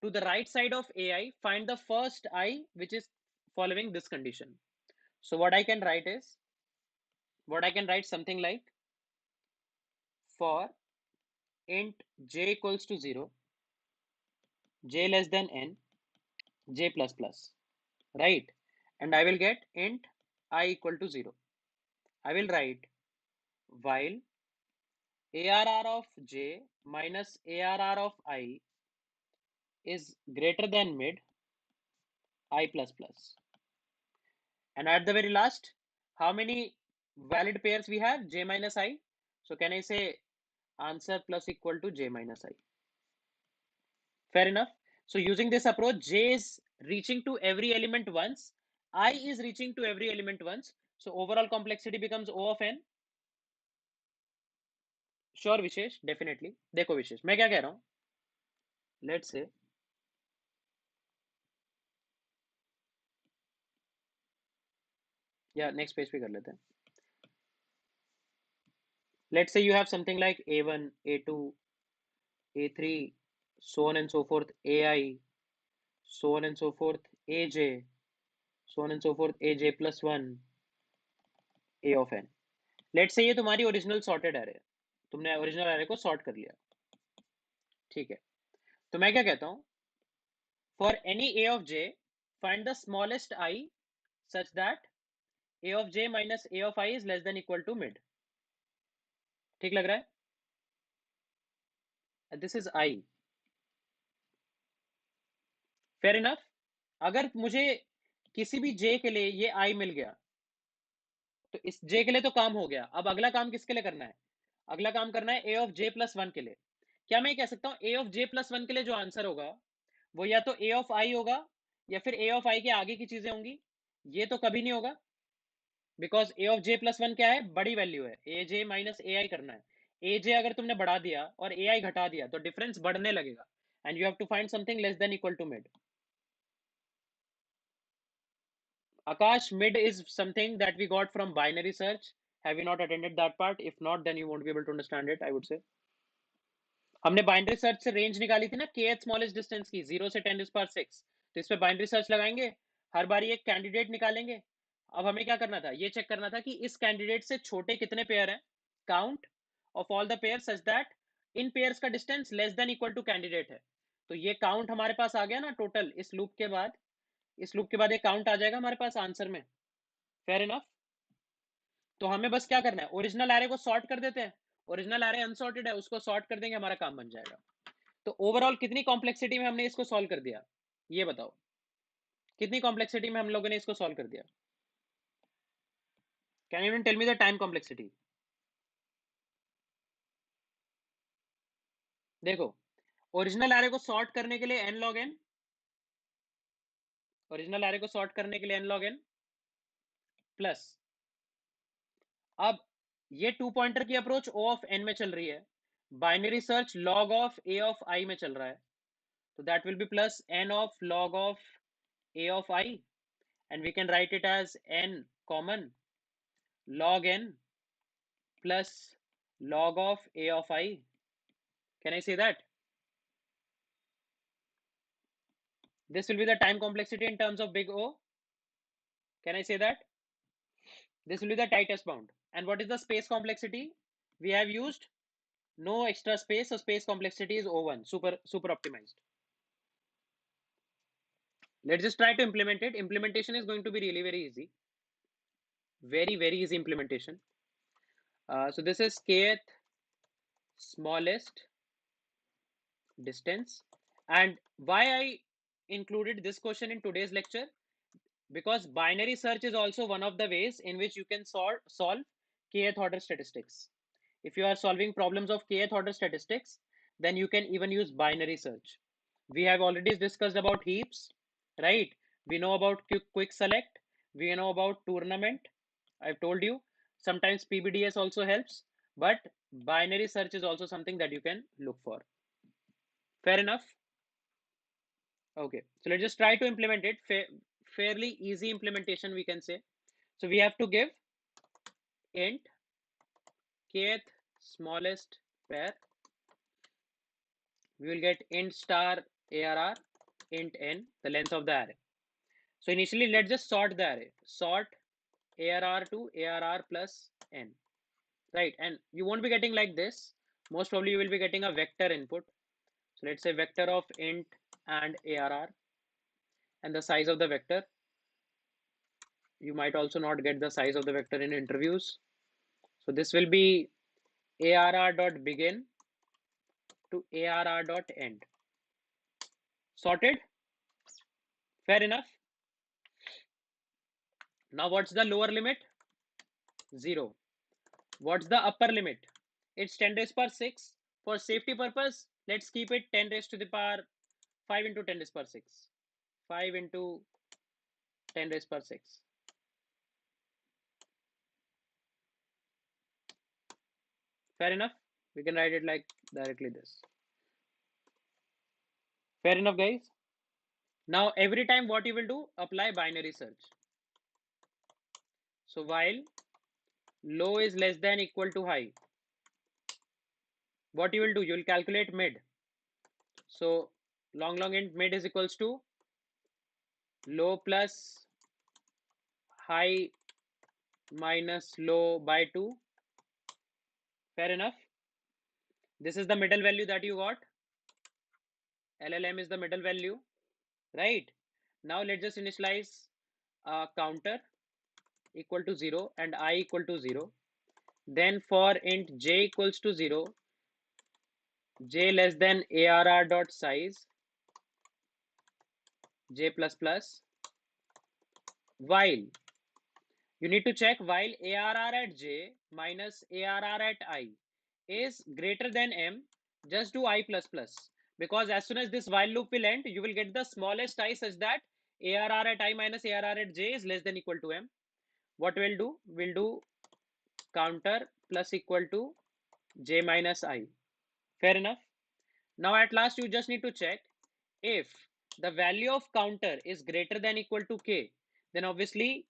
A: to the right side of ai find the first I which is following this condition. So what I can write something like for int j equals to 0, j less than n, j plus plus, right? And I will get int I equal to 0. I will write while arr of j minus arr of I is greater than mid I plus plus. And at the very last, how many valid pairs we have? J minus I. So can I say answer plus equal to j minus I? Fair enough. So using this approach, J is reaching to every element once, I is reaching to every element once. So overall complexity becomes O of n. Sure wishes, definitely. देखो विशेष, मैं क्या कह रहा हूं, let's say या next page पे कर लेते हैं. Let's say you have something like A1, A2, A3, so on and so forth, AI, so on and so forth, AJ, so on and so forth, AJ plus 1, A of n. Let's say ये तुम्हारी original sorted array है, तुमने original array को sort कर लिया, ठीक है. तो मैं क्या कहता हूं, for any a of j find the smallest I such that a of j minus a of I is less than equal to mid. ठीक लग रहा है? This is I. Fair enough. अगर मुझे किसी भी j के लिए ये I मिल गया तो इस j के लिए तो काम हो गया. अब अगला काम किसके लिए करना है? अगला काम करना है a of j plus 1 के लिए. क्या मैं कह सकता हूं a of j plus 1 के लिए जो आंसर होगा वो या तो a of I होगा या फिर a of I के आगे की चीजें होंगी. ये तो कभी नहीं होगा, because a of j plus 1 क्या है? बड़ी वैल्यू है. ए जे माइनस ए आई करना है. ए जे अगर तुमने बढ़ा दिया और ए आई घटा दिया तो डिफरेंस बढ़ने लगेगा, and you have to find something less than equal to mid. Akash, mid is something that we got from binary search. Have you not attended that part? If not, then you won't be able to understand it, I would say. हमने binary search से range निकाली थी ना, के smallest distance की 0 से 10⁶. तो इस पे बाइनरी सर्च लगाएंगे, हर बारी एक कैंडिडेट निकालेंगे. अब हमें क्या करना था, ये चेक करना था कि इस कैंडिडेट से छोटे कितने पेयर हैं, count of all the pair such that in pairs का distance less than equal to candidate है. तो ये काउंट हमारे पास आ गया ना टोटल. इस लूप के बाद, इस लूप के बाद एक काउंट आ जाएगा हमारे पास आंसर में. Fair enough. तो हमें बस क्या करना है, ओरिजिनल एरे को सॉर्ट कर देते हैं. ओरिजिनल एरे अनसॉर्टेड है, उसको सॉर्ट कर देंगे, हमारा काम बन जाएगा. तो ओवरऑल कितनी कॉम्प्लेक्सिटी में हमने इसको सॉल्व कर दिया, ये बताओ. कितनी कॉम्प्लेक्सिटी में हम लोगों ने इसको सॉल्व कर दिया? Can you tell me the time complexity? देखो, ओरिजिनल एरे को सॉर्ट करने के लिए n log n, original array को सॉर्ट करने के लिए n log n प्लस, अब ये 2 पॉइंटर की अप्रोच O of n में चल रही है, binary search log of a of I में चल रहा है, तो that will be plus n of log of a of I, and we can write it as n common log n plus log of a of I. Can I say that? This will be the time complexity in terms of big O. Can I say that? This will be the tightest bound. And what is the space complexity? We have used no extra space, so space complexity is O1, super optimized. Let's just try to implement it. Implementation is going to be really very easy. Very easy implementation. So this is kth smallest distance. And why I included this question in today's lecture? Because binary search is also one of the ways in which you can solve kth order statistics. If you are solving problems of kth order statistics, then you can even use binary search. We have already discussed about heaps, right? We know about quick select. We know about tournament. I've told you. Sometimes PBDS also helps, but binary search is also something that you can look for. Fair enough? Okay, so let's just try to implement it. Fairly easy implementation, we can say. So we have to give int kth smallest pair. We will get int star arr int n, the length of the array. So initially, let's just sort the array. Sort arr to arr plus n, right? And you won't be getting like this. Most probably, you will be getting a vector input. So let's say vector of int and arr, and the size of the vector. You might also not get the size of the vector in interviews. So this will be arr.begin to arr.end. Sorted? Fair enough. Now what's the lower limit? 0. What's the upper limit? It's 10 raised to the power 6. For safety purpose, let's keep it 10 raised to the power 5 into 10 raised per 6. 5 into 10 raised per 6. Fair enough? We can write it like directly this. Fair enough, guys? Now, every time what you will do, apply binary search. So, while low is less than equal to high, what you will do, you will calculate mid. So, long int mid is equals to low plus high minus low by 2. Fair enough? This is the middle value that you got. LLM is the middle value, right? Now, let's just initialize a counter equal to 0 and I equal to 0. Then for int j equals to 0, j less than arr dot size j plus plus, while you need to check while arr at j minus arr at I is greater than m, just do I plus plus, because as soon as this while loop will end, you will get the smallest I such that arr at I minus arr at j is less than equal to m. What we'll do? We'll do counter plus equal to j minus I. Fair enough? Now at last you just need to check if the value of counter is greater than equal to k, then obviously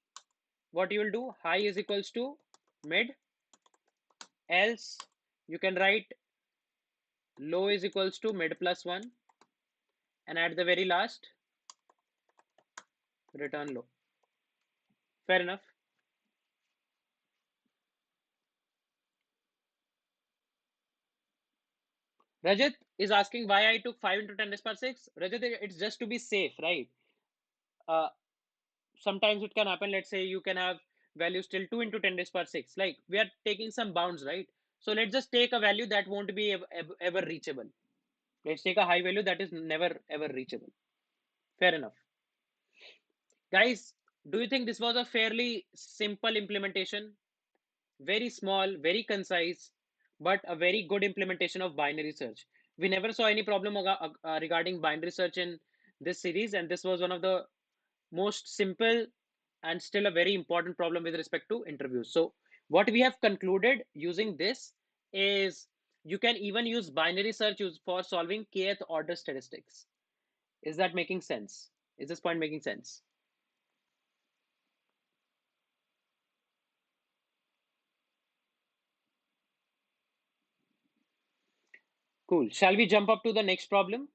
A: what you will do, high is equals to mid, else you can write low is equals to mid plus 1, and at the very last return low. Fair enough? Rajat is asking why I took 5 into 10 raised per 6. Rajat, it's just to be safe, right? uh, Sometimes it can happen, let's say you can have values till 2 into 10 raised per 6, like we are taking some bounds, right? So let's just take a value that won't be ever reachable. Let's take a high value that is never ever reachable. Fair enough, guys. Do you think this was a fairly simple implementation? Very small, very concise, but a very good implementation of binary search. We never saw any problem regarding binary search in this series, and this was one of the most simple and still a very important problem with respect to interviews. So what we have concluded using this is you can even use binary search for solving kth order statistics. Is that making sense? Is this point making sense? Cool. Shall we jump up to the next problem?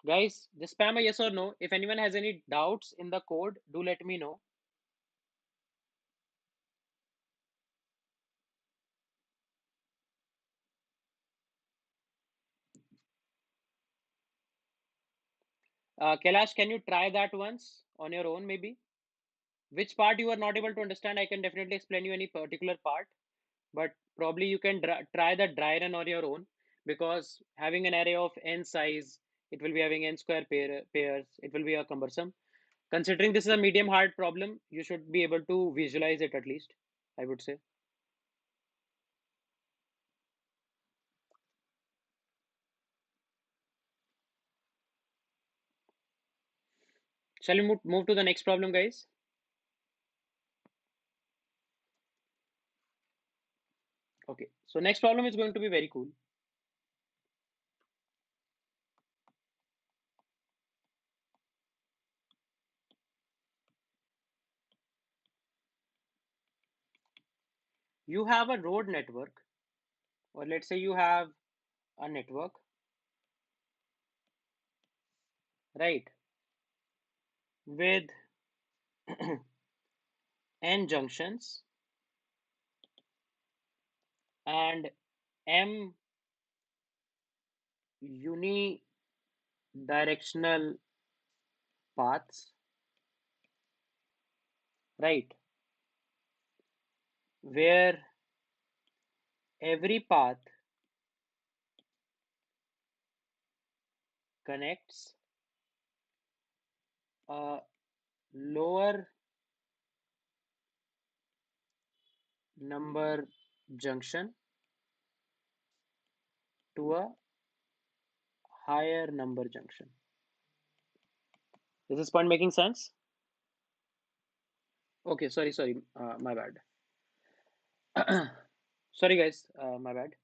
A: Guys, just spam a yes or no. If anyone has any doubts in the code, do let me know. Kailash, can you try that once on your own, maybe? Which part you are not able to understand, I can definitely explain you any particular part, but probably you can try the dry run on your own, because having an array of n size, it will be having n square pairs, it will be a cumbersome. Considering this is a medium hard problem, you should be able to visualize it at least, I would say. Shall we move to the next problem, guys? Okay, so next problem is going to be very cool. You have a road network, or let's say you have a network, right, with n junctions and m unidirectional paths, right, where every path connects a lower number junction to a higher number junction. Is this point making sense? Okay, sorry, my bad. Sorry guys, my bad.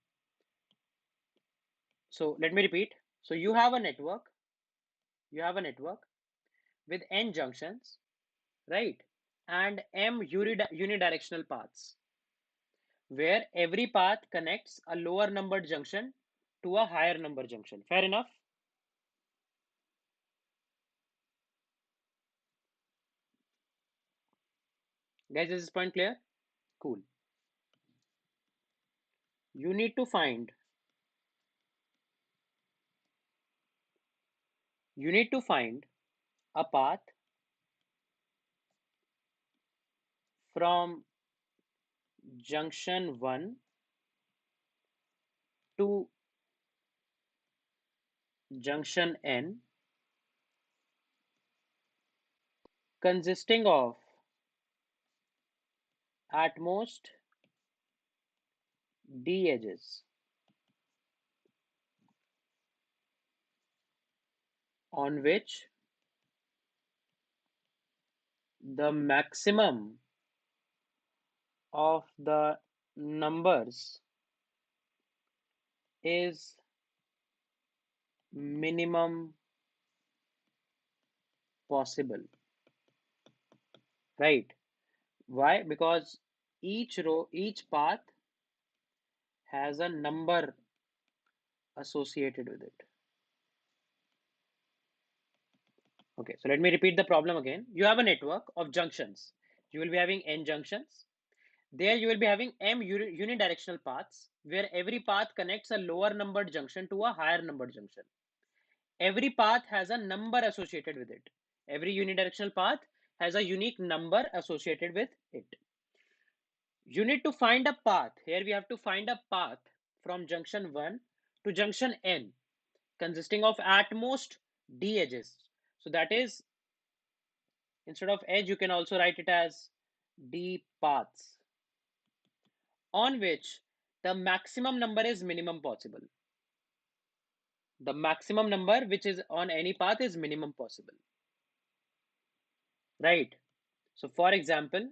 A: So let me repeat. So you have a network with n junctions, right? And m unidirectional paths, where every path connects a lower numbered junction to a higher number junction. Fair enough? Guys, is this point clear? Cool. You need to find you need to find a path from junction 1 to junction n, consisting of at most d edges, on which the maximum of the numbers is minimum possible, right? Why? Because each path has a number associated with it. Okay, so let me repeat the problem again. You have a network of junctions. You will be having n junctions. There you will be having m unidirectional paths, where every path connects a lower numbered junction to a higher numbered junction. Every path has a number associated with it. Every unidirectional path has a unique number associated with it. You need to find a path. Here we have to find a path from junction 1 to junction n, consisting of at most d edges. So that is, instead of edge, you can also write it as d paths, on which the maximum number is minimum possible. The maximum number which is on any path is minimum possible, right? So for example,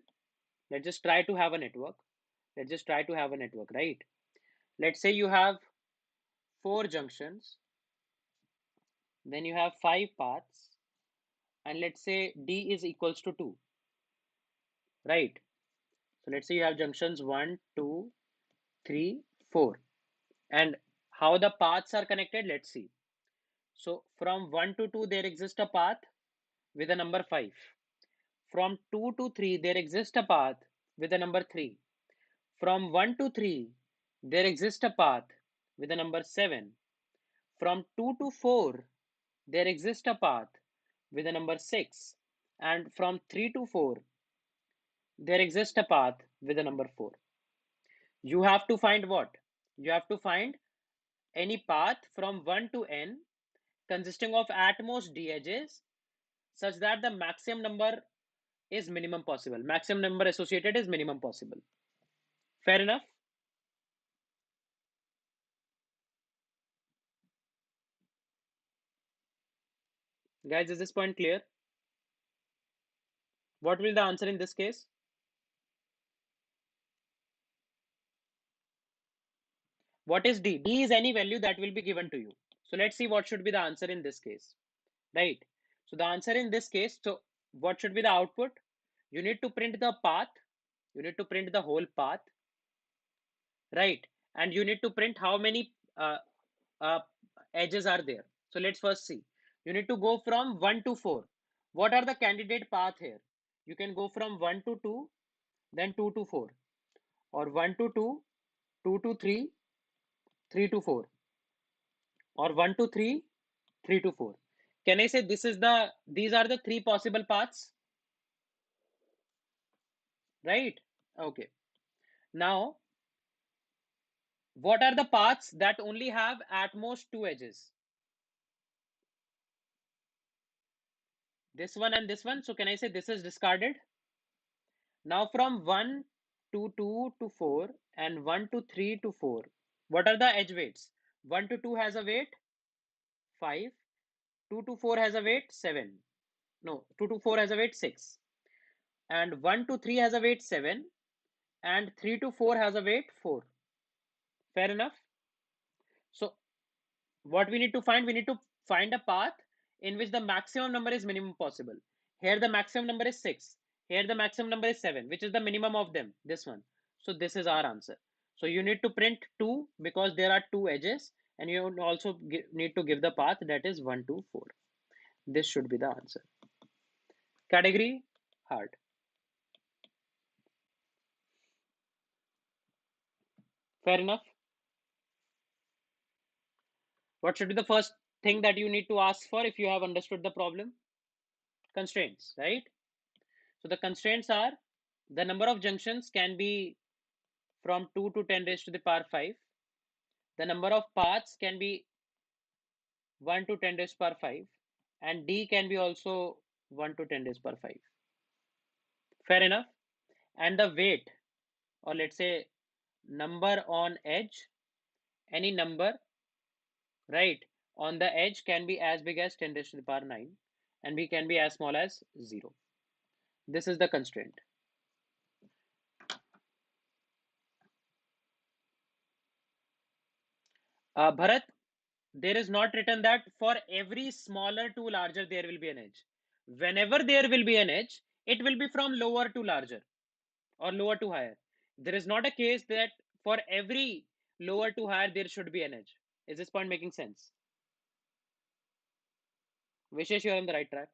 A: let's just try to have a network. Let's just try to have a network, right? Let's say you have 4 junctions, then you have 5 paths, and let's say d is equals to 2, right? So let's say you have junctions 1, 2, 3, 4. And how the paths are connected, let's see. So from 1 to 2, there exists a path with a number 5. From 2 to 3, there exists a path with a number 3. From 1 to 3, there exists a path with a number 7. From 2 to 4, there exists a path with a number 6. And from 3 to 4, there exists a path with a number 4. You have to find what? You have to find any path from 1 to n, consisting of at most d edges, such that the maximum number is minimum possible. Maximum number associated is minimum possible. Fair enough? Guys, is this point clear? What will the answer in this case? What is d? D is any value that will be given to you. So let's see what should be the answer in this case, right? So the answer in this case, so what should be the output? You need to print the path. You need to print the whole path, right? And you need to print how many uh, edges are there. So let's first see. You need to go from 1 to 4. What are the candidate path here? You can go from 1 to 2, then 2 to 4, or 1 to 2, 2 to 3, 3 to 4, or 1 to 3, 3 to 4. Can I say these are the 3 possible paths, right? Okay. Now, what are the paths that only have at most 2 edges? This one and this one. So can I say this is discarded? Now from 1 to 2 to 4, and 1 to 3 to 4. What are the edge weights? 1 to 2 has a weight 5, 2 to 4 has a weight 7. No, 2 to 4 has a weight 6. And 1 to 3 has a weight 7, and 3 to 4 has a weight 4. Fair enough? So what we need to find, we need to find a path in which the maximum number is minimum possible. Here the maximum number is 6. Here the maximum number is 7, which is the minimum of them, this one. So this is our answer. So you need to print 2 because there are 2 edges, and you also need to give the path, that is 1 to 4. This should be the answer. Category hard. Fair enough. What should be the first thing that you need to ask for if you have understood the problem? Constraints, right? So the constraints are, the number of junctions can be from 2 to 10 raised to the power 5. The number of paths can be 1 to 10 raised to the power 5. And D can be also 1 to 10 raised to the power 5. Fair enough. And the weight, or let's say number on edge, any number, right, on the edge can be as big as 10 raised to the power 9, and B can be as small as 0. This is the constraint. Bharat, there is not written that for every smaller to larger there will be an edge. Whenever there will be an edge, it will be from lower to larger or lower to higher. There is not a case that for every lower to higher there should be an edge. Is this point making sense? Vishesh, you're on the right track.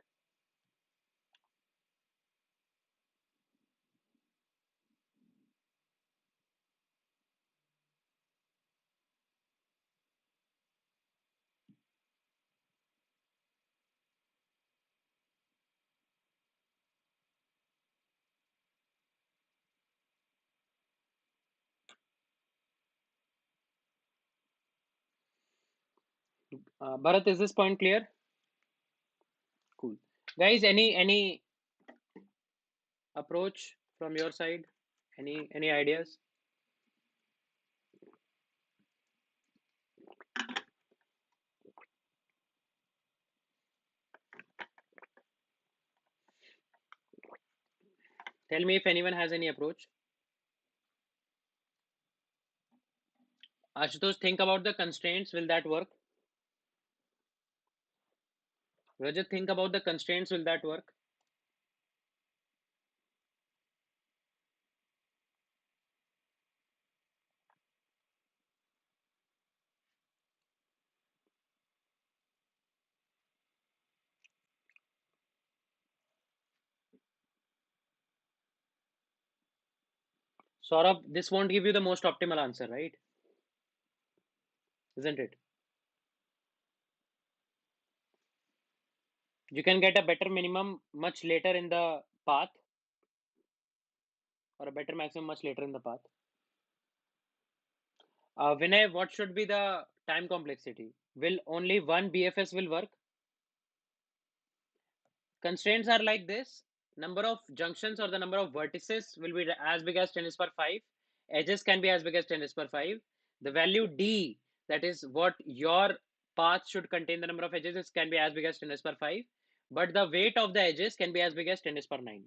A: Bharat, is this point clear? Cool. Guys, any approach from your side? Any ideas? Tell me if anyone has any approach. Ashutosh, think about the constraints. Will that work? Rajat, think about the constraints. Will that work? Saurabh, this won't give you the most optimal answer, right? Isn't it? You can get a better minimum much later in the path, or a better maximum much later in the path. Vinay, what should be the time complexity? Will only one BFS will work? Constraints are like this. Number of junctions or the number of vertices will be as big as 10 is per 5. Edges can be as big as 10 is per 5. The value D, that is what your path should contain, the number of edges can be as big as 10 is per 5. But the weight of the edges can be as big as 10 is per 9.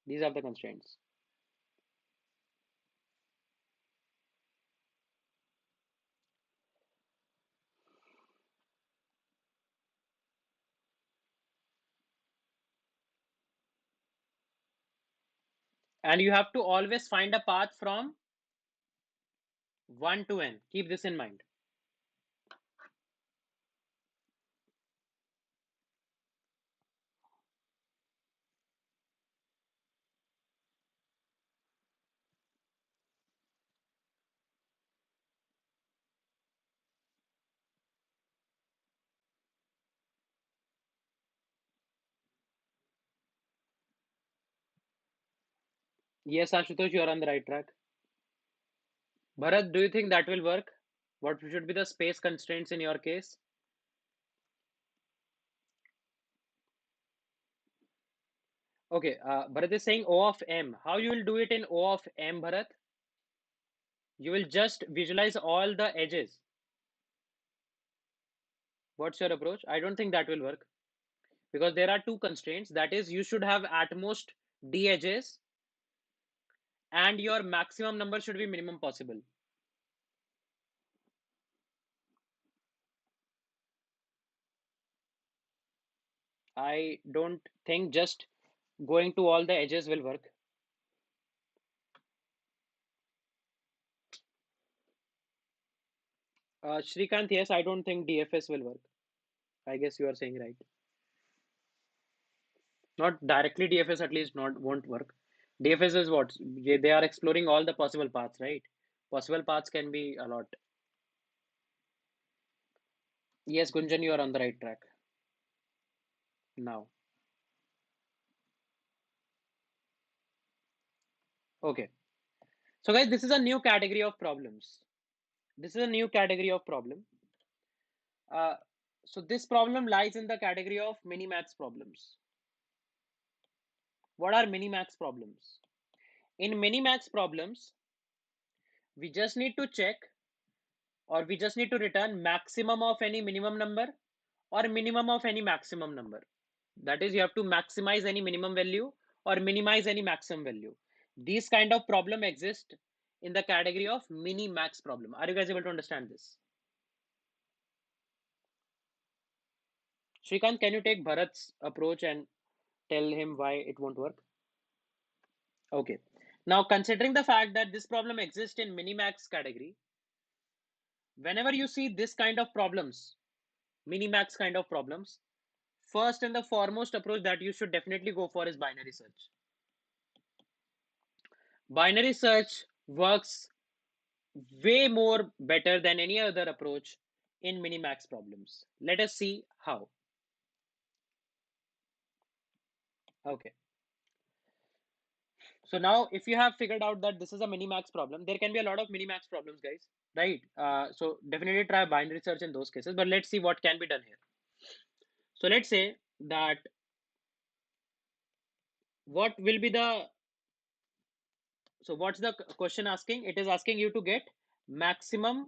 A: These are the constraints. And you have to always find a path from 1 to n. Keep this in mind. Yes, Ashutosh, you are on the right track. Bharat, do you think that will work? What should be the space constraints in your case? Okay, Bharat is saying O of M. How you will do it in O of M, Bharat? You will just visualize all the edges. What's your approach? I don't think that will work because there are two constraints. That is, you should have at most D edges and your maximum number should be minimum possible. I don't think just going to all the edges will work. Shrikant, yes, I don't think DFS will work. I guess you are saying right. Not directly DFS, at least not won't work. DFS is what? They are exploring all the possible paths, right? Possible paths can be a lot. Yes, Gunjan, you are on the right track now. Okay. So guys, this is a new category of problems. This is a new category of problem. Uh, so this problem lies in the category of minimax problems. What are minimax problems? In minimax problems, we just need to check or we just need to return maximum of any minimum number or minimum of any maximum number. That is, you have to maximize any minimum value or minimize any maximum value. These kind of problem exist in the category of mini max problem. Are you guys able to understand this? Shrikant, can you take Bharat's approach and tell him why it won't work? Okay. Now, considering the fact that this problem exists in minimax category, whenever you see this kind of problems, minimax kind of problems, first and the foremost approach that you should definitely go for is binary search. Binary search works way more better than any other approach in minimax problems. Let us see how. Okay. So now if you have figured out that this is a minimax problem, there can be a lot of minimax problems, guys, right? So definitely try binary search in those cases, but let's see what can be done here. So let's say that what will be the, so what's the question asking? It is asking you to get maximum,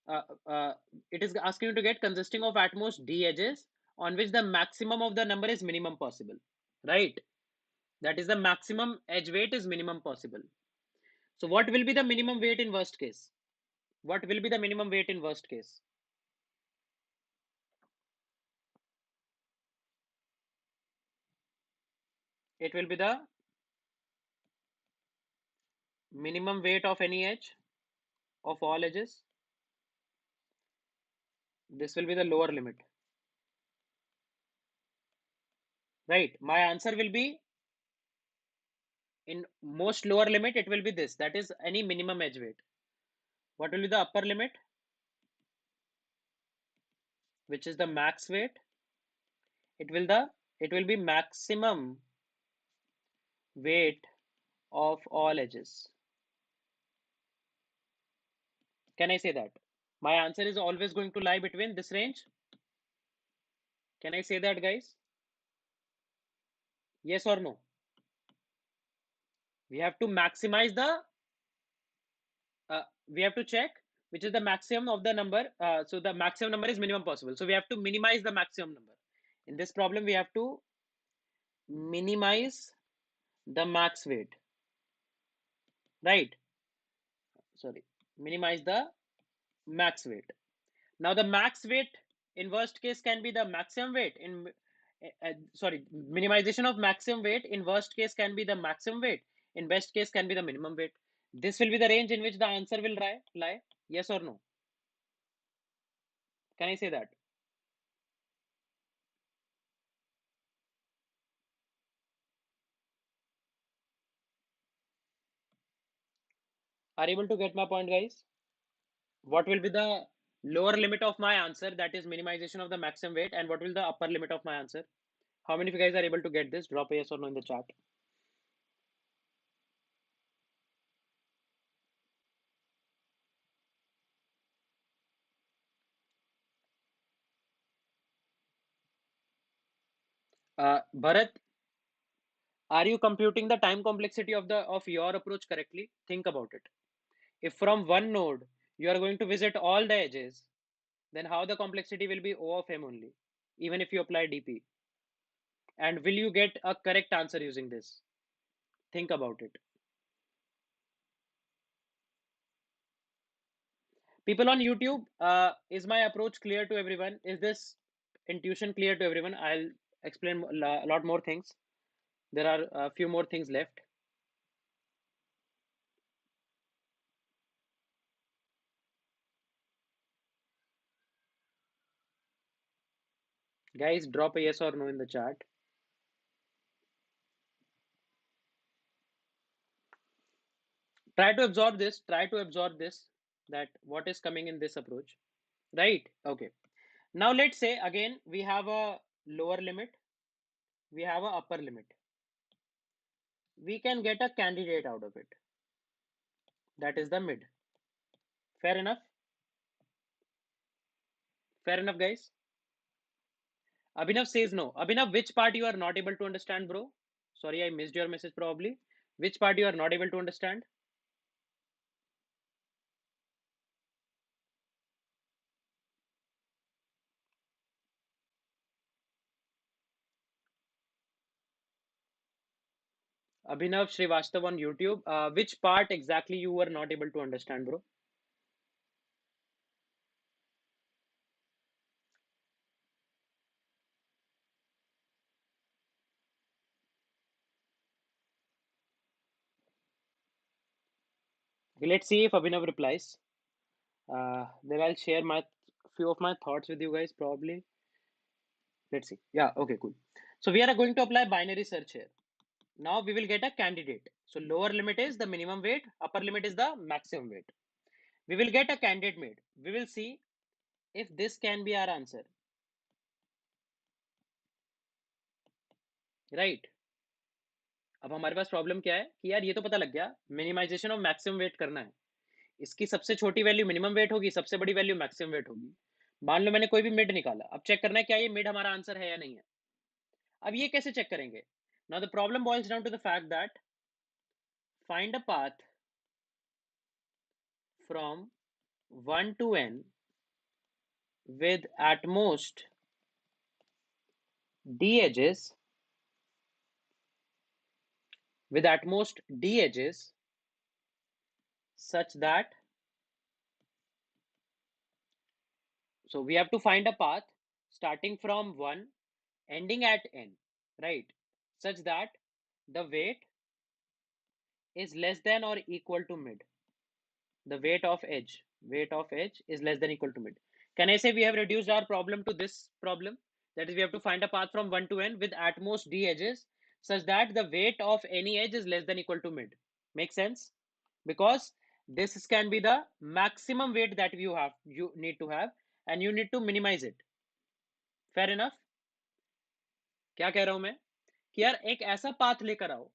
A: uh, uh, it is asking you to get consisting of at most D edges on which the maximum of the number is minimum possible, right? That is the maximum edge weight is minimum possible. So what will be the minimum weight in worst case? What will be the minimum weight in worst case? It will be the minimum weight of any edge of all edges. This will be the lower limit, right? My answer will be in most lower limit. It will be this. That is any minimum edge weight. What will be the upper limit? Which is the max weight. It will be maximum weight of all edges. Can I say that? My answer is always going to lie between this range. Can I say that, guys? Yes or no? We have to maximize the, we have to check which is the maximum of the number. So the maximum number is minimum possible. So we have to minimize the maximum number. In this problem, we have to minimize the max weight, right? Sorry, minimize the max weight. Now the max weight in worst case can be the maximum weight in, sorry, minimization of maximum weight in worst case can be the maximum weight. In best case can be the minimum weight. This will be the range in which the answer will lie. Yes or no? Can I say that? Are you able to get my point, guys? What will be the lower limit of my answer? That is minimization of the maximum weight. And what will the upper limit of my answer? How many of you guys are able to get this? Drop a yes or no in the chat. Bharat, Are you computing the time complexity of your approach correctly? Think about it. If from one node you are going to visit all the edges, then how the complexity will be O of m only, even if you apply DP. And will you get a correct answer using this? Think about it. People on YouTube, is my approach clear to everyone? Is this intuition clear to everyone? I'll explain a lot more things. There are a few more things left. Guys, drop a yes or no in the chat. Try to absorb this. Try to absorb this, that what is coming in this approach. Right? Okay. Now let's say again, we have a lower limit. We have a upper limit. We can get a candidate out of it. That is the mid. Fair enough? Fair enough, guys? Abhinav says no. Abhinav, which part you are not able to understand, bro? Sorry, I missed your message probably. Which part you are not able to understand? Abhinav Srivastav on YouTube. Which part exactly you were not able to understand, bro? Okay, let's see if Abhinav replies. Then I'll share my few of my thoughts with you guys probably. Let's see. Yeah, okay, cool. So we are going to apply binary search here. Now we will get a candidate. So lower limit is the minimum weight, upper limit is the maximum weight. We will get a candidate made. We will see if this can be our answer. Right? अब हमारे पास problem क्या है कि यार ये तो पता लग गया मिनिमाइजेशन ऑफ मैक्सिमम वेट करना है. इसकी सबसे छोटी वैल्यू मिनिमम वेट होगी, सबसे बड़ी वैल्यू मैक्सिमम वेट होगी. मान लो मैंने कोई भी मिड निकाला, अब चेक करना है क्या ये मिड हमारा आंसर है या नहीं है. अब ये कैसे चेक करेंगे? Now the problem boils down to the fact that find a path from 1 to n with at most d edges such that, so we have to find a path starting from 1 ending at n, right, such that the weight is less than or equal to mid. The weight of edge is less than equal to mid. Can I say we have reduced our problem to this problem? That is, we have to find a path from 1 to n with at most d edges such that the weight of any edge is less than equal to mid. Make sense? Because this can be the maximum weight that you need to have, and you need to minimize it. Fair enough? क्या कह रहा हूं मैं कि यार एक ऐसा path लेकर आओ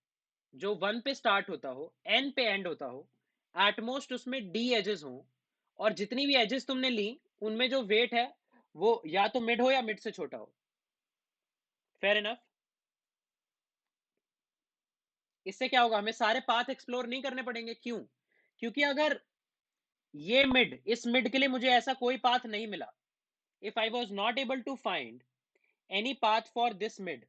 A: जो 1 पे स्टार्ट होता हो, n पे एंड होता हो, एटमोस्ट उसमें d एजेस हो, और जितनी भी एजेस तुमने ली उनमें जो वेट है वो या तो मिड हो या मिड से छोटा हो. Fair enough? इससे क्या होगा, हमें सारे पाथ एक्सप्लोर नहीं करने पड़ेंगे. क्यों? क्योंकि अगर ये मिड, इस मिड के लिए मुझे ऐसा कोई पाथ नहीं मिला, if I was not able to find any path for this mid,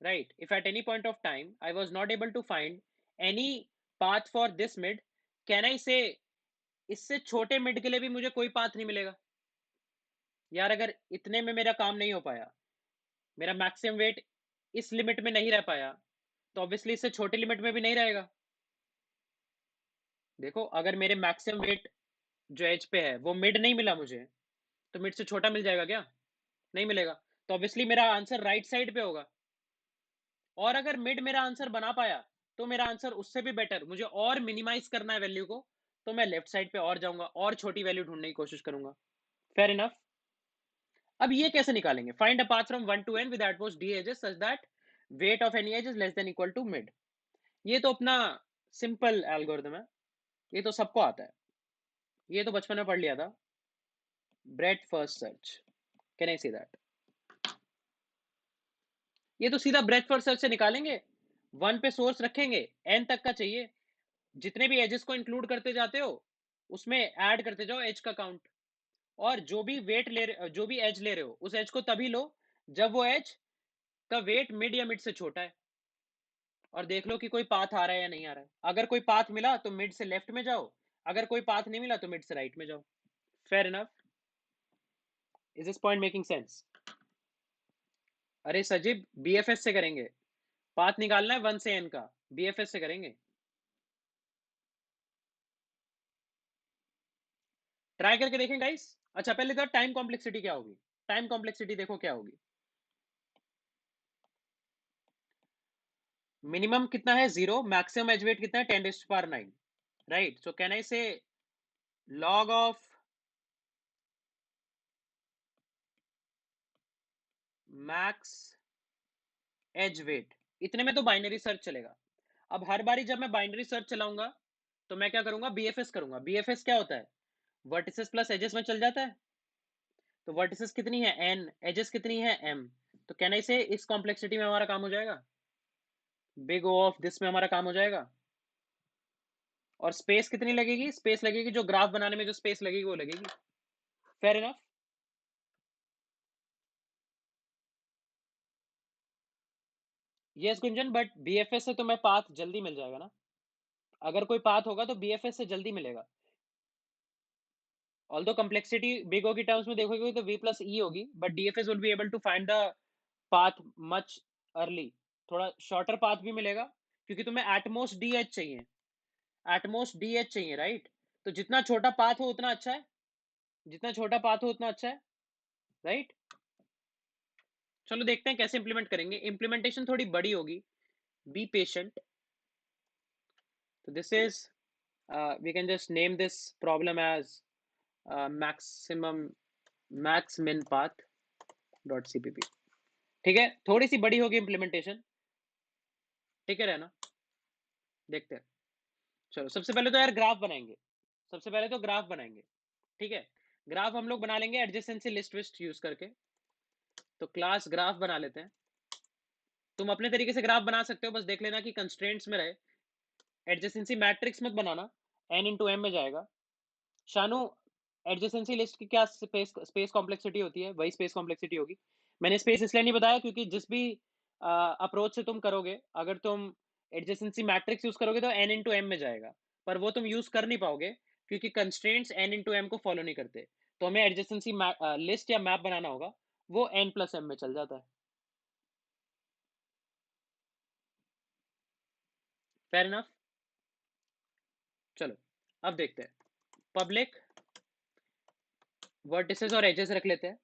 A: right, if at any point of time I was not able to find any path for this mid, can I say इससे छोटे mid के लिए भी मुझे कोई path नहीं मिलेगा? यार अगर इतने में मेरा काम नहीं हो पाया, मेरा मैक्सिमम वेट इस लिमिट में नहीं रह पाया, तो ऑब्वियसली इससे छोटे लिमिट में भी नहीं रहेगा. देखो, अगर मेरे मैक्सिमम वेट जो एज पे है वो मिड नहीं मिला मुझे, तो मिड से छोटा मिल जाएगा क्या? नहीं मिलेगा. तो ऑब्वियसली मेरा आंसर राइट साइड पे होगा. और अगर मिड मेरा आंसर बना पाया तो मेरा आंसर उससे भी बेटर, मुझे और मिनिमाइज करना है वैल्यू को, तो मैं लेफ्ट साइड पे और जाऊंगा और छोटी वैल्यू ढूंढने की कोशिश करूंगा. Fair enough? अब ये कैसे निकालेंगे? Find a path from 1 to n with at most d edges such that weight of any edge is less than equal to mid. ये तो अपना सिंपल एल्गोरिथम है, ये तो सबको आता है, ये तो बचपन में पढ़ लिया था. Bread first search, can I say that? ये तो सीधा ब्रेथ फर्स्ट सर्च से निकालेंगे, 1 पे सोर्स रखेंगे, n तक का चाहिए, जितने भी एजेस को इंक्लूड करते जाते हो उसमें ऐड करते जाओ एज का काउंट, और जो भी वेट ले रहे, जो भी एज ले रहे हो उस एज को तभी लो जब वो एज का वेट मिड या मिड से छोटा है, और देख लो कि कोई पाथ आ रहा है या नहीं आ रहा है। अगर कोई पाथ मिला तो मिड से लेफ्ट में जाओ, अगर कोई पाथ नहीं मिला तो मिड से राइट में जाओ। Fair enough? Is this point making sense? अरे सजीब, बीएफएस से करेंगे, पाथ निकालना है 1 से n का, बीएफएस से करेंगे। ट्राई करके देखें गाइस। अच्छा पहले तो टाइम कॉम्प्लेक्सिटी क्या होगी, टाइम कॉम्प्लेक्सिटी देखो क्या होगी। मिनिमम कितना है 0, मैक्सिमम एज वेट कितना है 10⁹9, right? So can I say log of max edge weight, इतने में तो बाइनरी सर्च चलेगा। अब हर बारी जब मैं बाइनरी सर्च चलाऊंगा तो मैं क्या करूंगा, बीएफएस करूंगा। बीएफएस क्या होता है, वर्टिसेस प्लस एजेस में चल जाता है। तो वर्टिसेस कितनी है n, एजेस कितनी है m, तो कैन आई से इस कॉम्प्लेक्सिटी में हमारा काम हो जाएगा, बिग ओ ऑफ दिस में हमारा काम हो जाएगा। और स्पेस कितनी लगेगी, स्पेस लगेगी जो ग्राफ बनाने में जो स्पेस लगेगी वो लगेगी। Fair enough? Yes Gunjan, but BFS से तो मैं पाथ जल्दी मिल जाएगा ना, अगर कोई पाथ होगा तो बीएफएस से जल्दी मिलेगा। ऑल्दो कॉम्प्लेक्सिटी बिग ओ की टर्म्स में देखोगे तो v प्लस ई होगी, but DFS will be able to find the path much early, थोड़ा शॉर्टर पाथ भी मिलेगा, क्योंकि तुम्हें एटमोस्ट डी एच चाहिए, एटमोस्ट डी एच चाहिए, राइट? तो जितना छोटा पाथ हो उतना अच्छा है, जितना छोटा पाथ हो उतना अच्छा है, राइट? चलो देखते हैं कैसे इंप्लीमेंट करेंगे, इंप्लीमेंटेशन थोड़ी बड़ी होगी, बी पेशेंट। तो this is we can just name this problem as maximum max min path dot CPP. ठीक है, थोड़ी सी बड़ी होगी इंप्लीमेंटेशन, ठीक है रहना, देखते हैं। चलो सबसे पहले तो यार ग्राफ बनाएंगे, सबसे पहले तो ग्राफ बनाएंगे, ठीक है? ग्राफ हम लोग बना लेंगे एडजेसेंसी लिस्ट विस्ट यूज करके। तो क्लास ग्राफ बना लेते हैं, तुम अपने तरीके से ग्राफ बना सकते हो, बस देख लेना कि कंस्ट्रेंट्स में रहे। एडजेसेंसी मैट्रिक्स मत बनाना, n इंटू एम में जाएगा। शानू, एडजेसेंसी लिस्ट की क्या स्पेस स्पेस कॉम्प्लेक्सिटी होती है, वही स्पेस कॉम्प्लेक्सिटी होगी। मैंने स्पेस इसलिए नहीं बताया क्योंकि जिस भी अप्रोच से तुम करोगे, अगर तुम एडजेसेंसी मैट्रिक्स यूज करोगे तो n इंटू एम में जाएगा, पर वो तुम यूज कर नहीं पाओगे क्योंकि कंस्ट्रेंट्स n इंटू एम को फॉलो नहीं करते। तो हमें एडजेसेंसी लिस्ट या मैप बनाना होगा, वो n प्लस एम में चल जाता है। Fair enough? चलो अब देखते हैं, पब्लिक वर्टिसेस और एजेस रख लेते हैं,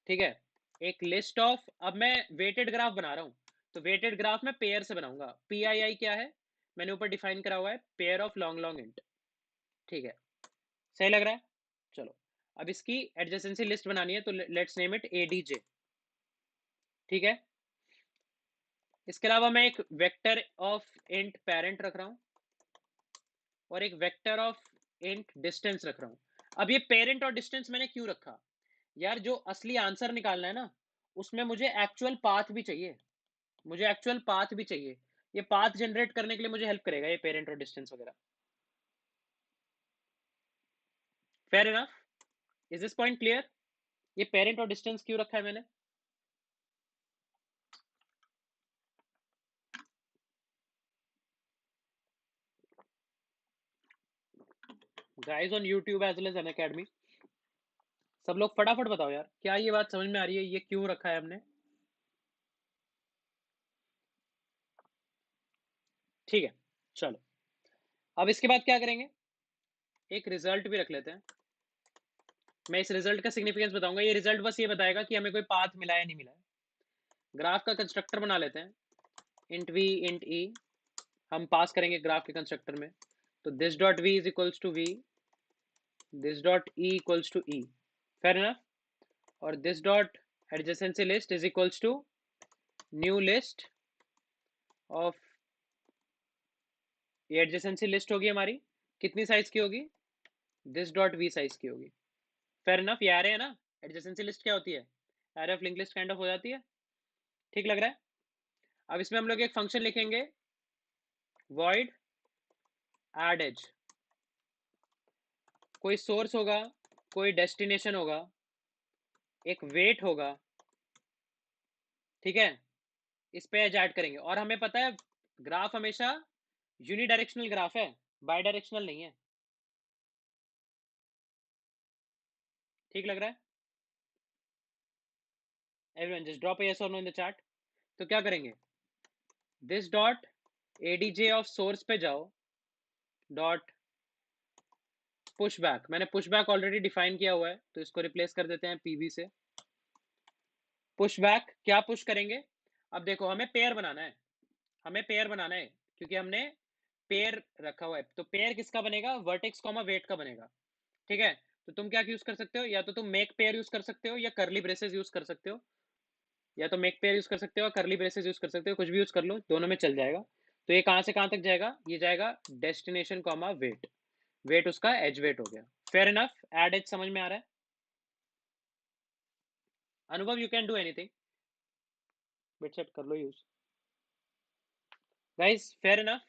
A: ठीक है? एक लिस्ट ऑफ, अब मैं वेटेड ग्राफ बना रहा हूं, तो वेटेड ग्राफ में पेयर से बनाऊंगा। पी आई आई क्या है, मैंने ऊपर डिफाइन करा हुआ है, pair of long long int, ठीक है? सही लग रहा है? चलो अब इसकी एडजेसेंसी लिस्ट बनानी है, तो लेट्स नेम इट एडीजे, ठीक है? इसके अलावा मैं एक वेक्टर ऑफ इंट पेरेंट रख रहा हूं और एक वेक्टर ऑफ इंट डिस्टेंस रख रहा हूं। अब ये पेरेंट और डिस्टेंस मैंने क्यों रखा यार, जो असली आंसर निकालना है ना, उसमें मुझे एक्चुअल पाथ भी चाहिए, मुझे एक्चुअल पाथ भी चाहिए। ये पाथ जनरेट करने के लिए मुझे हेल्प करेगा ये पेरेंट और डिस्टेंस वगैरह। Fair enough? Is this point clear? ये पेरेंट और डिस्टेंस क्यों रखा है मैंने? Guys on YouTube as well as Unacademy, सब लोग फटाफट बताओ यार, क्या ये बात समझ में आ रही है, ये क्यों रखा है हमने? ठीक है, चलो अब इसके बाद क्या करेंगे, एक रिजल्ट भी रख लेते हैं। मैं इस रिजल्ट का सिग्निफिकेंस बताऊंगा, ये रिजल्ट बस ये बताएगा कि हमें कोई पाथ मिला है नहीं मिला है। ग्राफ का कंस्ट्रक्टर बना लेते हैं, इंट वी इंट ई, हम पास करेंगे ग्राफ के कंस्ट्रक्टर में। तो this dot V is equals to V, this dot E equals to E, fair enough? और this dot adjacency list is equals to new list of, ये एडजेसेंसी लिस्ट होगी हमारी, कितनी साइज की होगी, दिस डॉट वी साइज की होगी। Fair enough? ये आ रहे हैं ना, एडजेसेंसी लिस्ट क्या होती है, array of link list kind of हो जाती है, ठीक लग रहा है? अब इसमें हम लोग एक फंक्शन लिखेंगे, void add edge। कोई सोर्स होगा, कोई डेस्टिनेशन होगा, एक वेट होगा, ठीक है, इस पे एज ऐड करेंगे। और हमें पता है ग्राफ हमेशा यूनिडायरेक्शनल ग्राफ है, बाई डायरेक्शनल नहीं है। ठीक लग रहा है? एवरीवन जस्ट ड्रॉप यस और नो इन द चैट। तो क्या करेंगे, this dot ADJ of source पे जाओ, डॉट पुश बैक। मैंने पुश बैक ऑलरेडी डिफाइन किया हुआ है, तो इसको रिप्लेस कर देते हैं पीबी से। पुश बैक क्या पुश करेंगे, अब देखो हमें पेयर बनाना है, हमें पेयर बनाना है क्योंकि हमने पेयर रखा हुआ है। तो पेयर किसका बनेगा, वर्टेक्स कॉमा वेट का बनेगा, ठीक है। तो तुम क्या यूज कर सकते हो, या तो तुम मेक पेयर यूज कर सकते हो, या करली ब्रेसेस यूज कर सकते हो, या तो मेक पेयर यूज कर सकते हो, करली ब्रेसेस यूज कर सकते हो, कुछ भी यूज कर लो, दोनों में चल जाएगा। तो ये कहां से कहां तक जाएगा, ये जाएगा डेस्टिनेशन कॉमा वेट, वेट उसका एज वेट हो गया। फेयर इनफ, एड एज समझ में आ रहा है? Anubhav you can do anything, bit set कर लो use. Guys fair enough,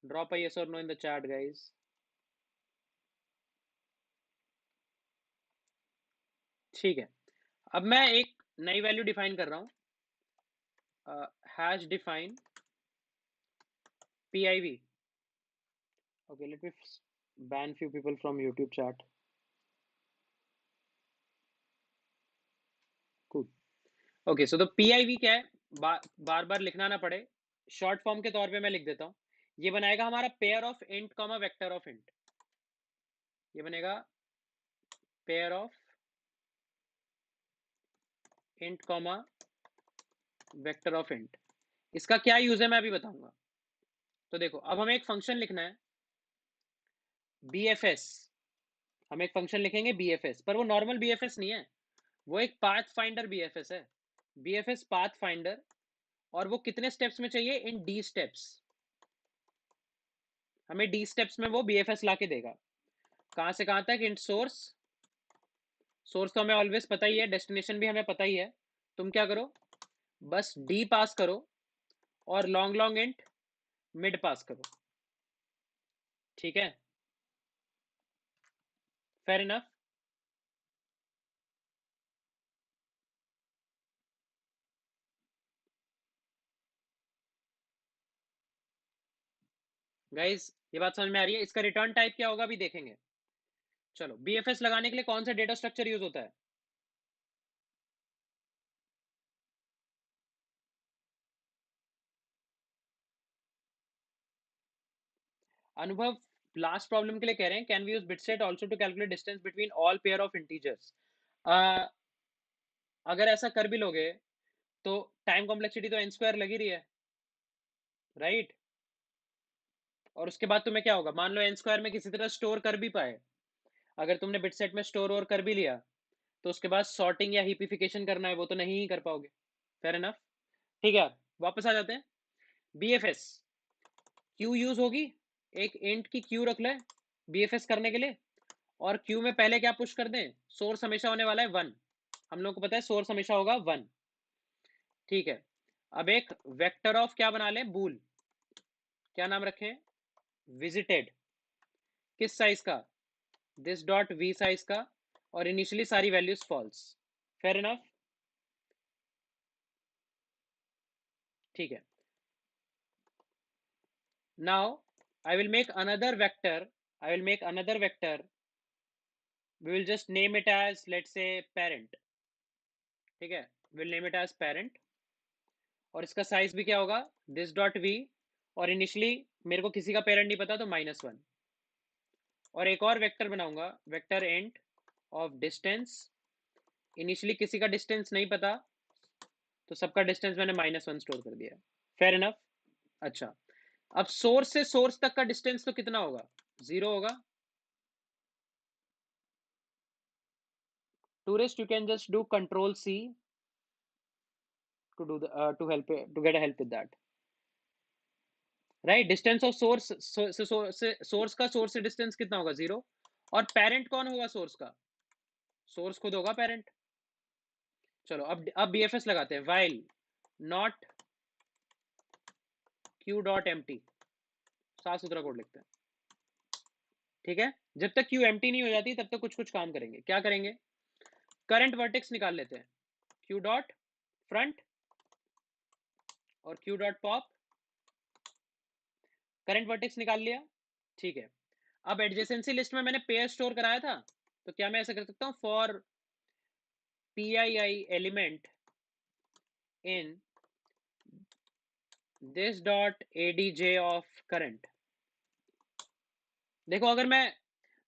A: drop a yes और no in the chat guys. ठीक है, अब मैं एक नई वैल्यू डिफाइन कर रहा हूं, hash define PIV। okay, let me ban few people from YouTube chat। cool। okay, so the PIV क्या है, बार बार लिखना ना पड़े, शॉर्ट फॉर्म के तौर पे मैं लिख देता हूं। ये बनेगा हमारा pair of int comma vector of int, ये बनेगा pair of int comma vector of int. इसका क्या यूज है मैं अभी बताऊंगा। तो देखो अब हमें एक फंक्शन लिखना है BFS, हम एक फंक्शन लिखेंगे BFS, पर वो नॉर्मल BFS नहीं है, वो एक पाथ फाइंडर BFS है, BFS पाथ फाइंडर। और वो कितने स्टेप्स में चाहिए, इन D स्टेप्स, हमें D स्टेप्स में वो BFS ला के देगा। कहां से कहां तक, इन सोर्स, सोर्स तो हमें ऑलवेज पता ही है, डेस्टिनेशन भी हमें पता ही है। तुम क्या करो, बस D पास करो और लॉन्ग लॉन्ग इंट मिड पास करो, ठीक है। Fair enough. गाइस ये बात समझ में आ रही है, इसका रिटर्न टाइप क्या होगा अभी देखेंगे। चलो BFS लगाने के लिए कौन सा डेटा स्ट्रक्चर यूज होता है, अनुभव लास्ट प्रॉब्लम के लिए कह रहे हैं, can we use bit set also to calculate distance between all pair of integers. अगर ऐसा कर भी लोगे तो टाइम कॉम्प्लेक्सिटी तो n स्क्वायर लगी रही है, राइट। और उसके बाद तुम्हें क्या होगा, मान लो n स्क्वायर में किसी तरह स्टोर कर भी पाए, अगर तुमने बिट सेट में स्टोर और कर भी लिया, तो उसके बाद सॉर्टिंग या हिपिफिकेशन करना है, वो तो नहीं ही कर पाओगे। फेयर इनफ, ठीक है। वापस आ जाते हैं, BFS क्यू यूज होगी, एक इंट की क्यू रख ले BFS करने के लिए, और क्यू में पहले क्या पुश कर दें, सोर्स हमेशा होने वाला है 1, हम लोग को पता है सोर्स हमेशा होगा 1, ठीक है। अब एक वेक्टर ऑफ क्या बना लें, बूल, क्या नाम रखें, विजिटेड, किस साइज का, दिस डॉट वी साइज का, और इनिशियली सारी वैल्यूज फॉल्स। फेयर इनफ, ठीक है। Now I will make another vector, I will make another vector, we will just name it as let's say parent, ठीक है, we'll name it as parent। और इसका size भी क्या होगा, दिस डॉट वी, और इनिशियली मेरे को किसी का पेरेंट नहीं पता तो -1। और एक और वेक्टर बनाऊंगा, vector int of distance, initially किसी का डिस्टेंस नहीं पता, तो सबका डिस्टेंस मैंने -1 स्टोर कर दिया। Fair enough. अच्छा, अब सोर्स से सोर्स तक का डिस्टेंस तो कितना होगा, 0 होगा। Tourist you can just do Ctrl+C to do the to help to get a help with that, right. Distance of source, source का सोर्स से डिस्टेंस कितना होगा, 0। और पेरेंट कौन होगा सोर्स का, सोर्स खुद होगा पेरेंट। चलो अब BFS लगाते हैं, while not q dot empty, साफ सुथरा कोड लिखते हैं, ठीक है। जब तक क्यू एम्प्टी नहीं हो जाती तब तक कुछ कुछ काम करेंगे। क्या करेंगे, करंट वर्टेक्स निकाल लेते हैं, क्यू डॉट फ्रंट और Q dot pop, current vertex निकाल लिया, ठीक है। अब एडजेसेंसी लिस्ट में मैंने पेयर स्टोर कराया था, तो क्या मैं ऐसा कर सकता हूं, for PII element in this dot ADJ of current. देखो अगर मैं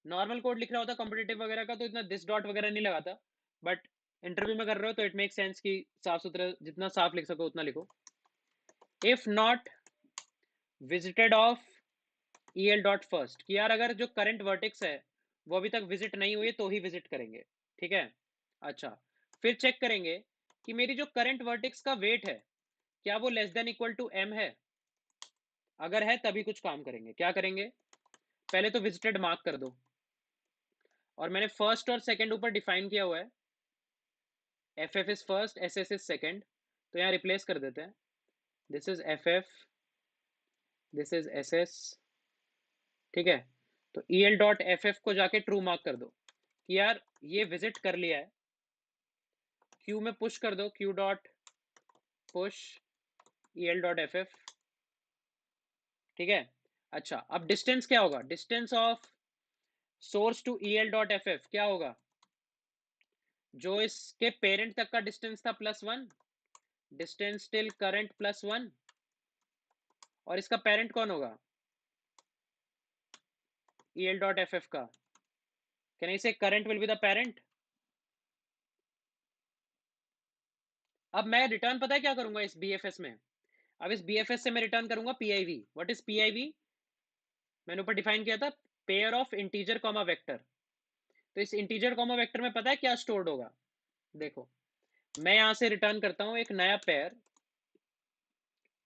A: नॉर्मल कोड लिख रहा होता कॉम्पिटेटिव वगैरह का तो इतना दिस डॉट वगैरह नहीं लगाता, बट इंटरव्यू में कर रहे हो तो इट मेक सेंस कि साफ सुथरा जितना साफ लिख सको उतना लिखो। If not visited of EL dot first, कि यार अगर जो करंट वर्टेक्स है वो अभी तक विजिट नहीं हुई तो ही विजिट करेंगे, ठीक है। अच्छा, फिर चेक करेंगे कि मेरी जो करंट वर्टेक्स का वेट है क्या वो less than equal to m है। अगर है तभी कुछ काम करेंगे। क्या करेंगे, पहले तो विजिटेड मार्क कर दो, और मैंने फर्स्ट और सेकंड ऊपर डिफाइन किया हुआ है, FF is first, SS is second, तो यहाँ रिप्लेस कर देते हैं, this is FF, this is SS, ठीक है। तो EL डॉट FF को जाके ट्रू मार्क कर दो कि यार ये विजिट कर लिया है, क्यू में पुश कर दो, Q dot push EL dot FF, ठीक है। अच्छा, अब डिस्टेंस क्या होगा, distance of source to EL dot FF क्या होगा, जो इसके पेरेंट तक का डिस्टेंस था +1, डिस्टेंस टिल करंट +1, और इसका पेरेंट कौन होगा, EL डॉट FF का, कैन आई से current will be the parent. अब मैं रिटर्न पता है क्या करूंगा इस BFS में, अब इस BFS से मैं रिटर्न करूंगा PIV। व्हाट इज PIV, मैंने ऊपर डिफाइन किया था, pair of integer comma vector. तो इस इंटीजर कॉमा वेक्टर में पता है क्या स्टोर्ड होगा, देखो मैं यहां से रिटर्न करता हूं एक नया पेयर,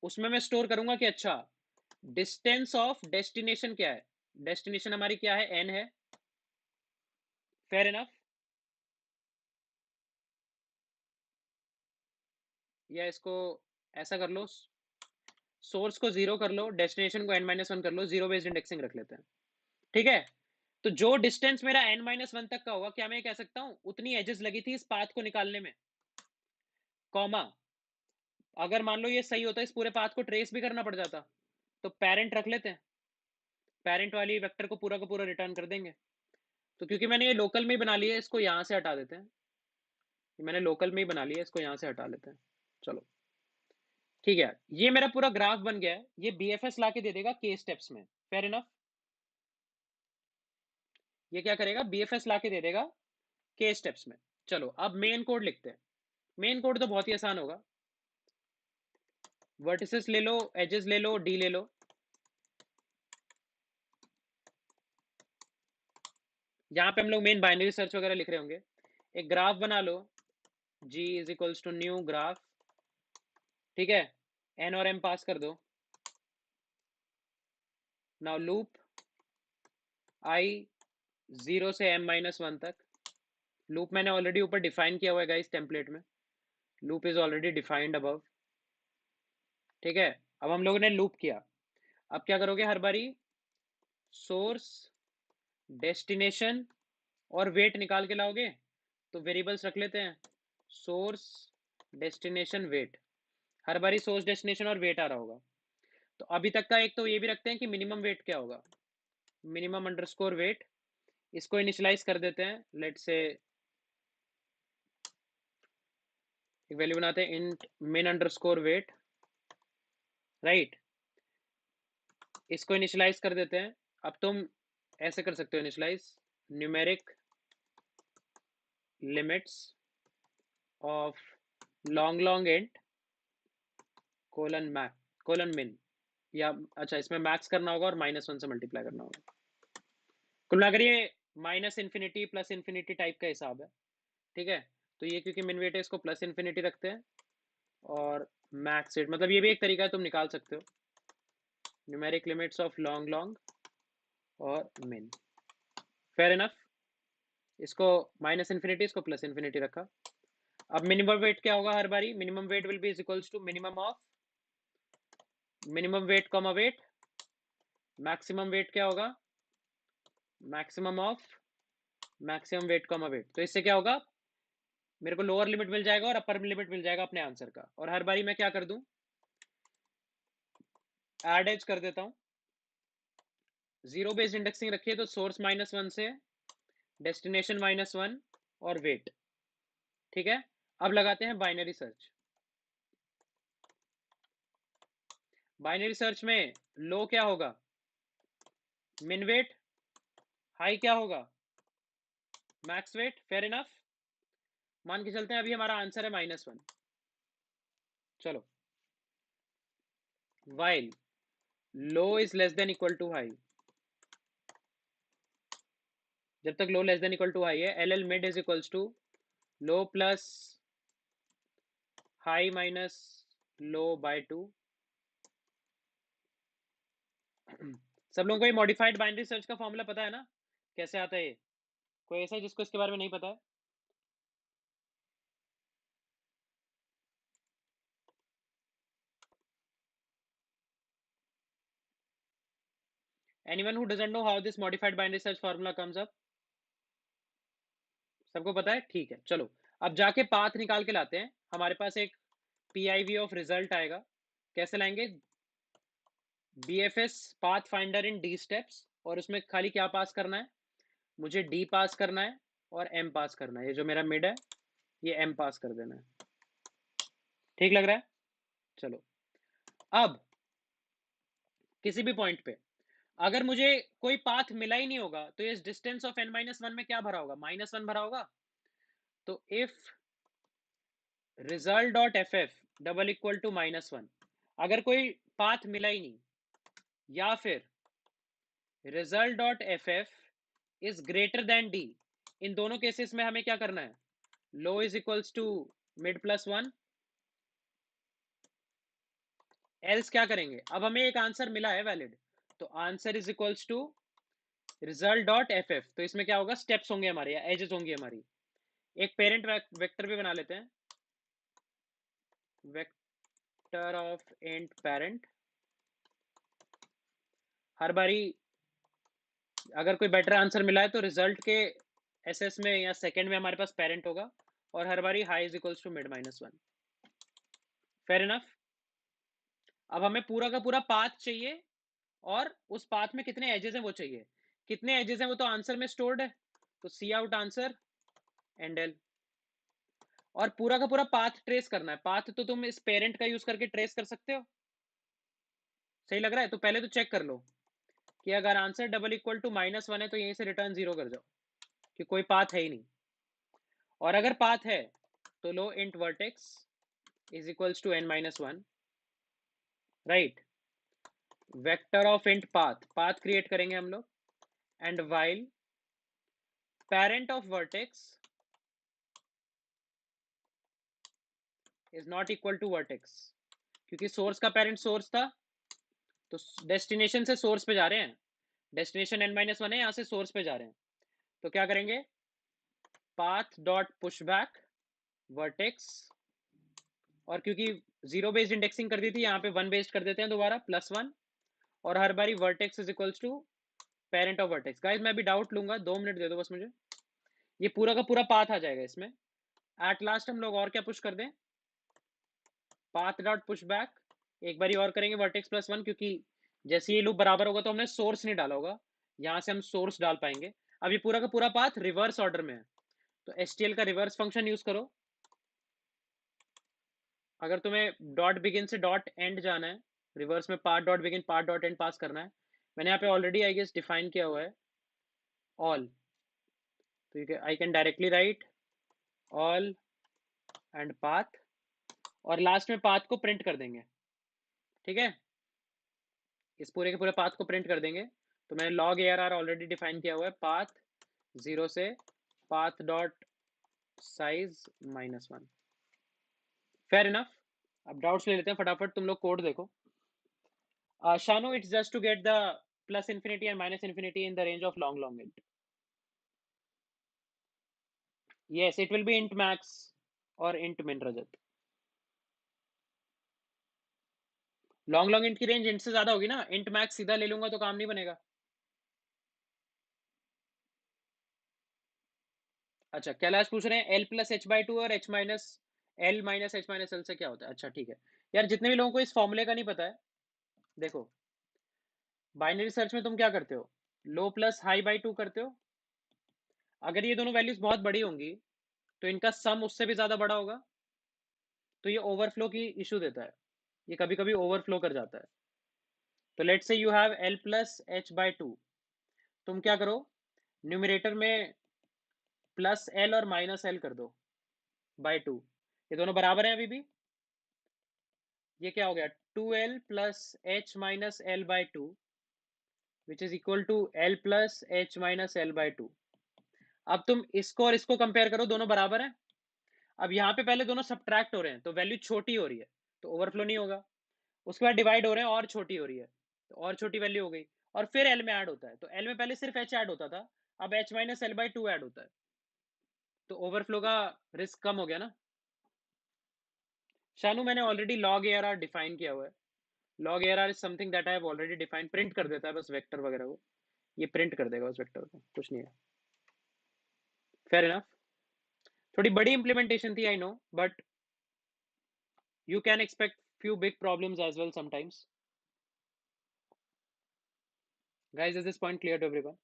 A: उसमें मैं स्टोर करूंगा कि अच्छा डिस्टेंस ऑफ डेस्टिनेशन क्या है, डेस्टिनेशन हमारी क्या है, n है, फेयर इनफ। या इसको ऐसा कर लो, सोर्स को 0 कर लो, डेस्टिनेशन को n-1 कर लो, जीरो बेस्ड इंडेक्सिंग रख लेते हैं, ठीक है। तो जो डिस्टेंस मेरा n-1 तक का होगा, क्या मैं कह सकता हूं उतनी एजेस लगी थी इस पाथ को निकालने में, कॉमा अगर मान लो ये सही होता इस पूरे पाथ को ट्रेस भी करना पड़ जाता, तो पेरेंट रख लेते हैं, पेरेंट वाली वेक्टर को पूरा का पूरा रिटर्न कर देंगे। तो क्योंकि मैंने ये लोकल में ही बना लिया है, इसको यहां से हटा देते हैं, मैंने लोकल में ही बना लिया है, इसको यहां से हटा लेते हैं, चलो ठीक है। ये मेरा पूरा ग्राफ बन गया है, ये BFS ला के दे देगा के स्टेप्स में, फेयर इनफ। ये क्या करेगा, BFS ला के दे देगा के स्टेप्स में। चलो अब मेन कोड लिखते हैं, मेन कोड तो बहुत ही आसान होगा, वर्टिसेस ले लो, एजेस ले लो, डी ले लो, जहां पे हम लोग मेन बाइनरी सर्च वगैरह लिख रहे होंगे। एक ग्राफ बना लो, G is equals to new graph, ठीक है, N और M पास कर दो, नाउ लूप I 0 से m-1 तक, लूप मैंने ऑलरेडी ऊपर डिफाइन किया हुआ है गाइस टेम्पलेट में, loop is already defined above, ठीक है। अब हम लोगों ने लूप किया, अब क्या करोगे, हर बारी सोर्स डेस्टिनेशन और वेट निकाल के लाओगे, तो वेरिएबल्स रख लेते हैं, सोर्स डेस्टिनेशन वेट, हर बारी सोर्स डेस्टिनेशन और वेट आ रहा होगा। तो अभी तक का एक तो ये भी रखते हैं कि मिनिमम वेट क्या होगा, मिनिमम अंडरस्कोर वेट, इसको इनिशियलाइज कर देते हैं, लेट से एक वैल्यू बनाते हैं int min underscore weight, right, इसको इनिशियलाइज कर देते हैं। अब तुम ऐसे कर सकते हो initialize, numeric limits of long long int colon max colon min, या अच्छा इसमें मैक्स करना होगा और -1 से मल्टीप्लाई करना होगा। कुल मिलाकर ये -इन्फिनिटी प्लस इन्फिनिटी टाइप का हिसाब है, ठीक है। तो ये क्योंकि मिन वेट है इसको प्लस इन्फिनिटी रखते हैं, और मैक्स वेट मतलब ये भी एक तरीका है, तुम निकाल सकते हो, numeric limits of long long और मिन, फेयर इनफ। इसको -इन्फिनिटी, इसको प्लस इन्फिनिटी रखा। अब मिनिमम वेट क्या होगा हर बारी? Minimum weight will be is equals to minimum of minimum weight comma weight, maximum weight क्या होगा? Maximum of maximum weight comma weight. तो इससे क्या होगा? मेरे को लोअर लिमिट मिल जाएगा और अपर लिमिट मिल जाएगा अपने आंसर का। और हर बारी मैं क्या कर दूं? एड एज कर देता हूं। जीरो बेस्ड इंडेक्सिंग रखिए तो सोर्स -1 से डेस्टिनेशन -1 और वेट। ठीक है, अब लगाते हैं बाइनरी सर्च। बाइनरी सर्च में लो क्या होगा? मिन वेट। हाई क्या होगा? Max weight. Fair enough. मान के चलते हैं अभी हमारा आंसर है -1। चलो, while low is less than equal to high, जब तक low less than equal to high है, L L mid is equals to low plus high minus low by 2। सब लोगों को ये मॉडिफाइड बाइनरी सर्च का फॉर्मूला पता है ना, कैसे आता है ये? कोई ऐसा है जिसको इसके बारे में नहीं पता है? Anyone who doesn't know how this modified binary search formula comes up? सबको पता है? ठीक है, चलो अब जाके पाथ निकाल के लाते हैं। हमारे पास एक पीआईवी ऑफ रिजल्ट आएगा। कैसे लाएंगे? BFS path finder in D steps, और उसमें खाली क्या पास करना है? मुझे डी पास करना है और एम पास करना है। ये जो मेरा मिड है ये एम पास कर देना है। ठीक लग रहा है? चलो, अब किसी भी पॉइंट पे अगर मुझे कोई पाथ मिला ही नहीं होगा तो इस डिस्टेंस ऑफ n-1 में क्या भरा होगा? -1 भरा होगा। तो if result dot F F double equal to -1, अगर कोई पाथ मिला ही नहीं, या फिर result dot F F is greater than D, इन दोनों केसेस में हमें क्या करना है? Low is equals to mid plus 1। Else क्या करेंगे? अब हमें एक आंसर मिला है वैलिड, तो answer is equals to result dot F F. तो इसमें क्या होगा? स्टेप्स होंगे हमारे या एजेस होंगी हमारी। एक पेरेंट वेक्टर भी बना लेते हैं, वेक्टर ऑफ इंट पेरेंट। हर बारी अगर कोई बेटर आंसर मिला है तो रिजल्ट के एसएस में या सेकंड में हमारे पास पेरेंट होगा, और हर बारी high is equals to mid -1। Fair enough. अब हमें पूरा का पूरा पाथ चाहिए, और उस पाथ में कितने एजेस हैं वो चाहिए। कितने एजेस हैं वो तो आंसर में स्टोर्ड है, तो सी आउट आंसर एंड एल। और पूरा का पूरा पाथ ट्रेस करना है। पाथ तो तुम इस पेरेंट का यूज करके ट्रेस कर सकते हो। सही लग रहा है? तो पहले तो चेक कर लो कि अगर आंसर डबल इक्वल टू -1 है तो यहीं से रिटर्न 0 कर जाओ कि कोई पाथ है ही नहीं। और अगर पाथ है तो लो int vertex is equals to n-1, right. Vector of int path, path create करेंगे हम लोग, and while parent of vertex is not equal to vertex, क्योंकि सोर्स का पेरेंट सोर्स था, तो डेस्टिनेशन से सोर्स पे जा रहे हैं। डेस्टिनेशन n-1 है, यहां से सोर्स पे जा रहे हैं। तो क्या करेंगे? Path dot push back vertex, और क्योंकि जीरो बेस्ड इंडेक्सिंग कर दी थी, यहाँ पे 1 बेस्ड कर देते हैं दोबारा, +1। और हर बारी vertex is equals to parent of vertex. Guys मैं भी डाउट लूंगा, 2 मिनट दे दो बस मुझे। ये पूरा का पूरा पाथ आ जाएगा इसमें। एट लास्ट हम लोग और क्या पुश कर दें? पाथ डॉट पुश बैक एक बारी और करेंगे वर्टेक्स +1, क्योंकि जैसे ये लूप बराबर होगा तो हमने सोर्स नहीं डाला होगा, यहां से हम सोर्स डाल पाएंगे। अब ये पूरा का पूरा पाथ रिवर्स ऑर्डर में है, तो एसटीएल का रिवर्स फंक्शन यूज करो। अगर तुम्हें डॉट बिगिन से डॉट एंड जाना है, रिवर्स में part dot begin part dot end pass करना है। मैंने यहाँ पे ऑलरेडी आई गेस डिफाइन किया हुआ है ऑल, तो I can directly right all and path, और लास्ट में पाथ को प्रिंट कर देंगे। ठीक है, इस पूरे के पूरे पाथ को प्रिंट कर देंगे। तो मैंने log A R R already define किया हुआ है, पाथ 0 से path dot size -1। Fair enough. अब डाउट्स ले लेते हैं फटाफट, तुम लोग कोड देखो। Shanu, it's just to get the plus infinity and minus infinity in the range of long int. Yes, it will be int max. और इंट मिन रजत। लॉन्ग लॉन्ग इंट की रेंज इंट से ज्यादा होगी ना, इंट मैक्स सीधा ले लूंगा तो काम नहीं बनेगा। अच्छा, कैलाश पूछ रहे हैं L plus H by two और H minus L minus H minus L से क्या होता है। अच्छा ठीक है यार, जितने भी लोगों को इस फॉर्मूले का नहीं पता है, देखो बाइनरी सर्च में तुम क्या करते हो, लो प्लस हाई बाई टू करते हो। अगर ये दोनों वैल्यूज बहुत बड़ी होंगी तो इनका सम उससे भी ज्यादा बड़ा होगा, तो ये ओवरफ्लो की इशू देता है, ये कभी कभी ओवरफ्लो कर जाता है। तो let's say you have L plus H by to, तुम क्या करो, न्यूमरेटर में प्लस एल और माइनस एल कर दो बाई टू, ये दोनों बराबर हैं अभी भी। ये क्या हो गया, two L plus H minus L by two which is equal to L plus H minus L by two. अब तुम इसको और इसको कंपेयर करो, दोनों बराबर हैं। अब यहाँ पे पहले दोनों सब्ट्रैक्ट हो रहे हैं तो वैल्यू छोटी हो रही है, तो ओवरफ्लो नहीं होगा। उसके बाद डिवाइड हो रहे हैं और छोटी हो रही है, तो और छोटी वैल्यू हो गई, और फिर एल में ऐड होता है, तो एल में पहले सिर्फ एच ऐड होता था, अब H minus L by to add होता है, तो ओवरफ्लो का रिस्क कम हो गया ना। शानू मैंने already log A R R define किया हुआ है। Log A R R is something that I have already define, print कर देता है बस वेक्टर वगैरह को, ये प्रिंट कर देगा उस वेक्टर को, कुछ नहीं है। Fair enough. थोड़ी बड़ी इंप्लीमेंटेशन थी I know, but you can expect few big problems as well sometimes. Guys, is this point clear to everyone?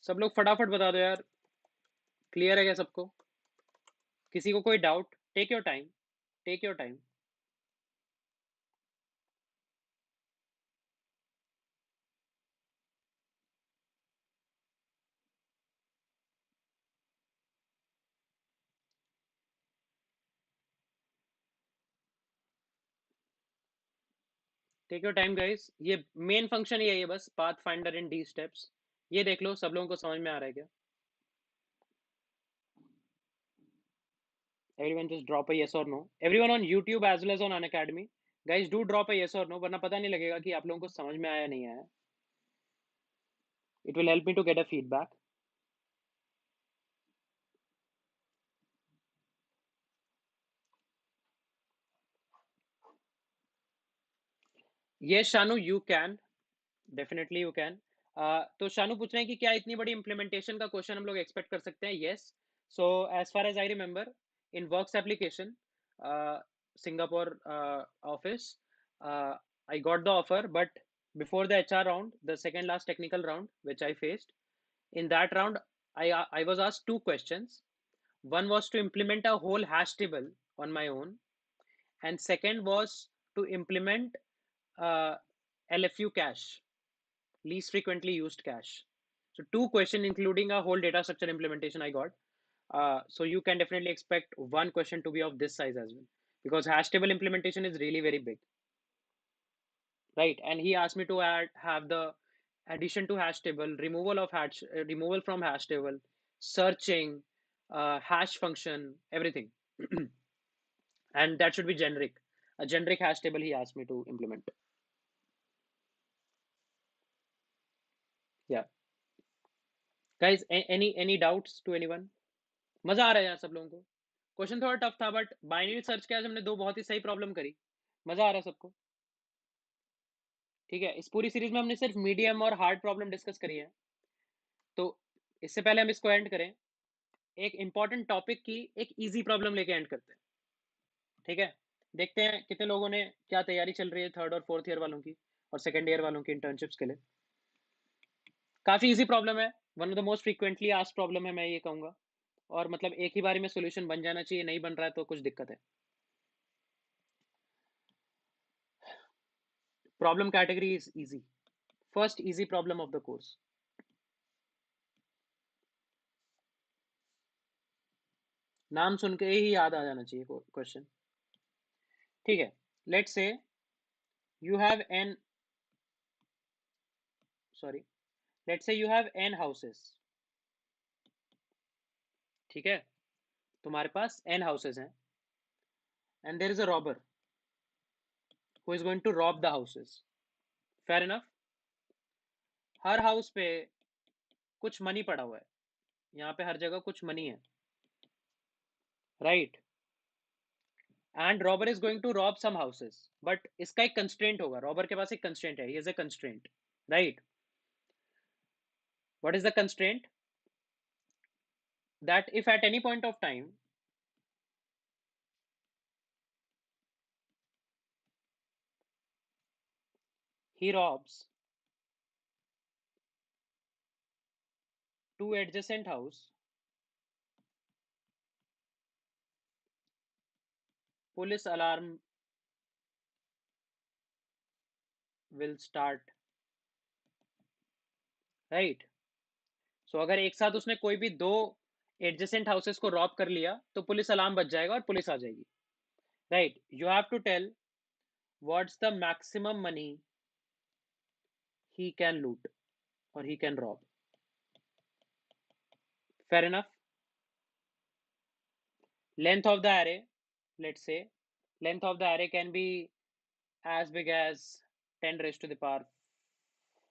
A: सब लोग फटाफट बता दो यार, क्लियर है क्या सबको? किसी को कोई doubt? Take your time, take your time. Take your time guys, ये मेन फंक्शन यही है बस, path finder in D steps. ये देख लो सब लोगों को समझ में आ रहा है क्या? Everyone just drop a yes or no. Everyone on YouTube as well as on Unacademy, guys do drop a yes or no, वरना पता नहीं लगेगा कि आप लोगों को समझ में आया नहीं आया। It will help me to get a feedback. Yes Shanu, you can. Definitely you can. तो शानू पूछ रहे हैं कि क्या इतनी बड़ी इंप्लीमेंटेशन का क्वेश्चन हम लोग एक्सपेक्ट कर सकते हैं? Yes. So as far as I remember, in Works Application Singapore office, I got the offer, but before the HR round, the second last technical round which I faced, in that round I was asked two questions. One was to implement a whole hash table on my own, and second was to implement uh, LFU cache, least frequently used cache. So two question including a whole data structure implementation I got. So you can definitely expect one question to be of this size as well, because hash table implementation is really very big, right? And he asked me to have the addition to hash table, removal of hash, removal from hash table, searching, hash function, everything, and that should be generic. A generic hash table he asked me to implement. Yeah, guys, any doubts to anyone? मजा आ रहा है यार सब लोगों को? Question थोड़ा tough था, but binary search के आज हमने दो बहुत ही सही प्रॉब्लम करी। मजा आ रहा है सबको? ठीक है, इस पूरी सीरीज में हमने सिर्फ मीडियम और हार्ड प्रॉब्लम डिस्कस करी है, तो इससे पहले हम इसको एंड करें, एक इंपॉर्टेंट टॉपिक की एक इजी प्रॉब्लम लेके एंड करते हैं। ठीक है, देखते हैं कितने लोगों ने, क्या तैयारी चल रही है थर्ड और फोर्थ ईयर वालों की और सेकेंड ईयर वालों की इंटर्नशिप्स के लिए। काफी इजी प्रॉब्लम है, one of the most frequently asked problem है मैं ये कहूंगा, और मतलब एक ही बारी में सोल्यूशन बन जाना चाहिए, नहीं बन रहा है तो कुछ दिक्कत है। Problem category is easy, first easy problem of the course. नाम सुन के ही याद आ जाना चाहिए क्वेश्चन। ठीक है, let's say you have n, sorry, let's say you have n houses. ठीक है, तुम्हारे पास एन हाउसेस हैं, and there is a robber who is going to rob the houses. Fair enough. हर हाउस पे कुछ मनी पड़ा हुआ है, यहाँ पे हर जगह कुछ मनी है, right. And robber is going to rob some houses, but इसका एक कंस्ट्रेंट होगा, रॉबर के पास एक कंस्ट्रेंट है, he is a constraint, right. What is the constraint? That if at any point of time he robs two adjacent house, police alarm will start, right? सो अगर एक साथ उसने कोई भी दो एडजेसेंट हाउसेस को रॉब कर लिया तो पुलिस अलार्म बज जाएगा और पुलिस आ जाएगी, right. You have to tell what's the maximum money he can loot or he can rob. Fair enough. Length of the array, let's say, length of the array can be as big as 10 raised to the power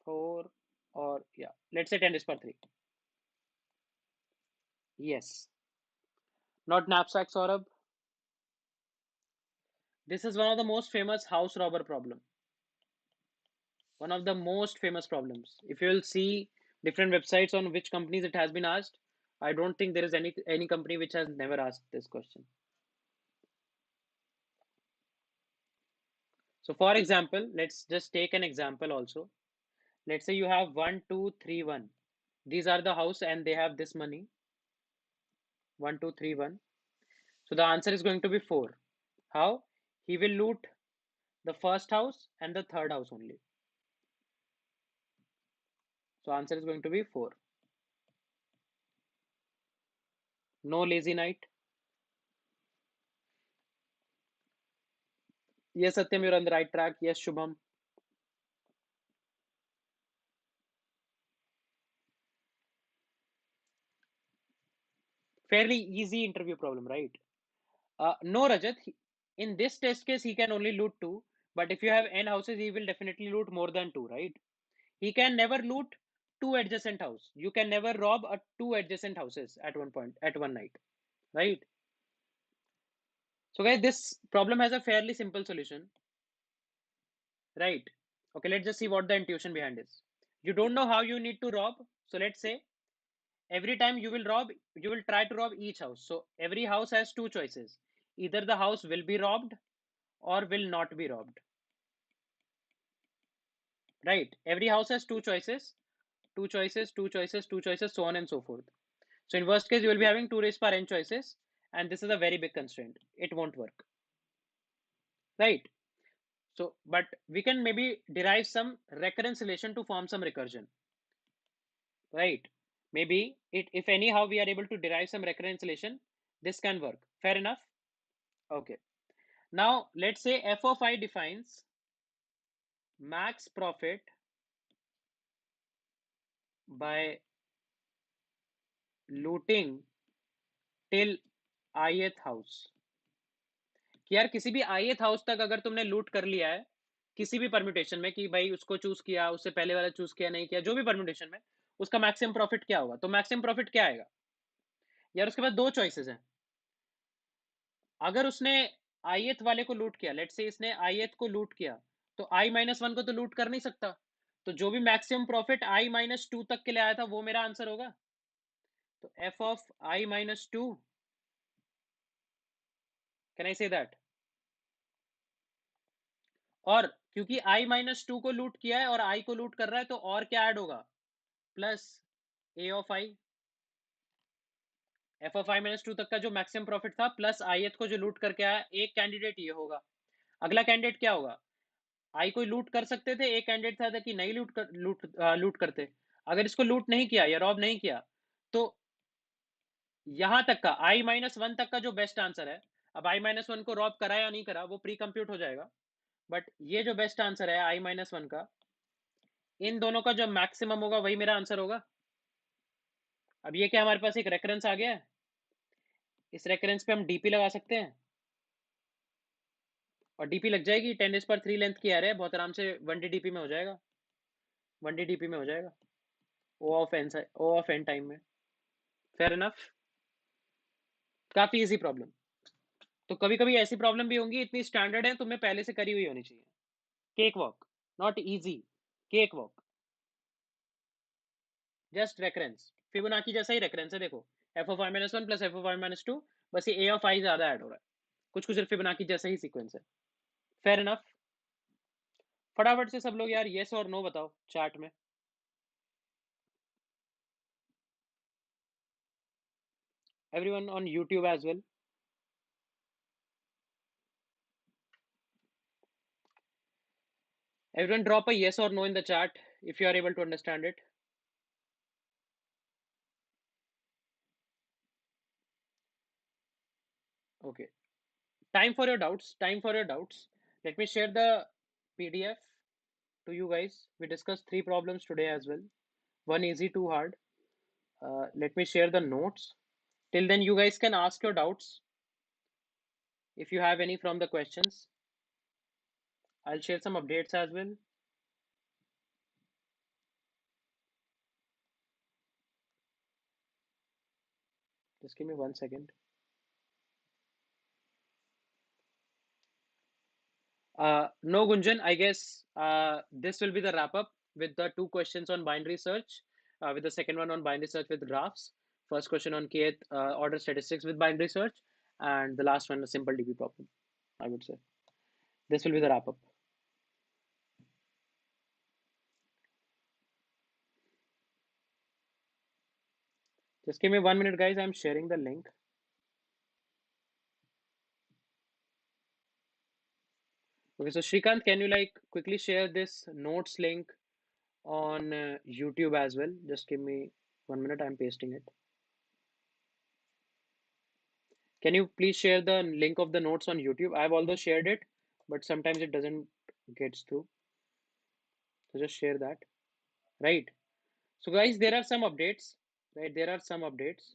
A: 4, or yeah, let's say 10 raised to the power 3. Yes. Not knapsack, Saurabh. This is one of the most famous house robber problem. One of the most famous problems. If you will see different websites on which companies it has been asked, I don't think there is any company which has never asked this question. So for example, let's just take an example also. Let's say you have 1 2 3 1. These are the house and they have this money, 1 2 3 1. So the answer is going to be 4. How? He will loot the first house and the third house only. So answer is going to be 4. No lazy night. Yes, Satyam, you're on the right track. Yes, Shubham. Fairly easy interview problem, right? No, Rajat. In this test case, he can only loot 2. But if you have n houses, he will definitely loot more than 2, right? He can never loot two adjacent houses. You can never rob two adjacent houses at one point, at one night, right? So guys, this problem has a fairly simple solution, right? Okay, let's just see what the intuition behind is. You don't know how you need to rob. So let's say every time you will rob, you will try to rob each house. So every house has two choices. Either the house will be robbed or will not be robbed, right? Every house has two choices, two choices, two choices, two choices, so on and so forth. So in worst case, you will be having 2 raised power n choices, and this is a very big constraint. It won't work, right? So, but we can maybe derive some recurrence relation to form some recursion, right? Maybe if anyhow we are able to derive some recurrence relation, this can work. Fair enough? Okay. Now, let's say f of I defines max profit by looting till ith house. कि यार किसी भी ith house तक अगर तुमने लूट कर लिया है किसी भी परम्यूटेशन में, कि भाई उसको चूज किया, उससे पहले वाला चूज किया, नहीं किया, जो भी परम्यूटेशन में, उसका मैक्सिमम प्रॉफिट क्या होगा? तो मैक्सिमम प्रॉफिट क्या आएगा यार? उसके बाद दो चॉइसेस हैं। अगर उसने ith वाले को लूट किया, लेट्स से इसने ith को लूट किया, तो i-1 को तो लूट कर नहीं सकता, तो जो भी मैक्सिमम प्रॉफिट i-2 तक के लिए आया था वो मेरा आंसर होगा। तो f of i-2, can I say that? और क्योंकि i-2 को लूट किया है और i को लूट कर रहा है, तो और क्या ऐड होगा? Plus a of i, f of i-2 तक का जो मैक्सिमम प्रॉफिट था, प्लस ith को जो लूट करके आया। एक कैंडिडेट ये होगा। अगला कैंडिडेट क्या होगा? आई कोई लूट कर सकते थे, एक कैंडिडेट था कि नहीं लूट करते। अगर इसको लूट नहीं किया या रॉब नहीं किया, तो यहां तक का i-1 तक का जो बेस्ट आंसर है, अब i-1 को रॉब करा या नहीं करा वो प्री कंप्यूट हो जाएगा, बट ये जो बेस्ट आंसर है i-1 का, इन दोनों का जो मैक्सिमम होगा वही मेरा आंसर होगा। अब ये क्या, हमारे पास एक रेफरेंस आ गया है, इस रेफरेंस पे हम डीपी लगा सकते हैं और डीपी लग जाएगी। 10 पर 3 लेंथ की एरे बहुत आराम से 1D डीपी में हो जाएगा। 1D DP में हो जाएगा, O ऑफ n टाइम में। फेयर इनफ, काफी इजी प्रॉब्लम। तो कभी कभी ऐसी प्रॉब्लम भी होंगी, इतनी स्टैंडर्ड है, तुम्हें पहले से करी हुई होनी चाहिए। Cake walk, not easy, cake walk, just reference, Fibonacci जैसा ही रेफरेंस है। देखो F of I minus one plus F of I minus two, बस ये ए ऑफ आई ज्यादा ऐड हो रहा है, कुछ कुछ फिबोनाची जैसा ही सीक्वेंस है। Fair enough. फटाफट से सब लोग यार येस और नो बताओ चैट में। Everyone on YouTube as well, everyone drop a yes or no in the chat if you are able to understand it. Okay, time for your doubts, time for your doubts. Let me share the PDF to you guys. We discussed 3 problems today as well, one easy, two hard. Let me share the notes. Till then you guys can ask your doubts if you have any from the questions. I'll share some updates as well. Just give me 1 second. No, Gunjan, I guess this will be the wrap up with the 2 questions on binary search, with the second one on binary search with graphs, first question on kth order statistics with binary search, and the last one a simple DB problem, I would say. This will be the wrap up. Just give me 1 minute, guys. I'm sharing the link. Okay, so Shrikant, can you like quickly share this notes link on YouTube as well? Just give me 1 minute. I'm pasting it. Can you please share the link of the notes on YouTube? I've also shared it, but sometimes it doesn't gets through. So just share that. Right. So guys, there are some updates. Right, there are some updates.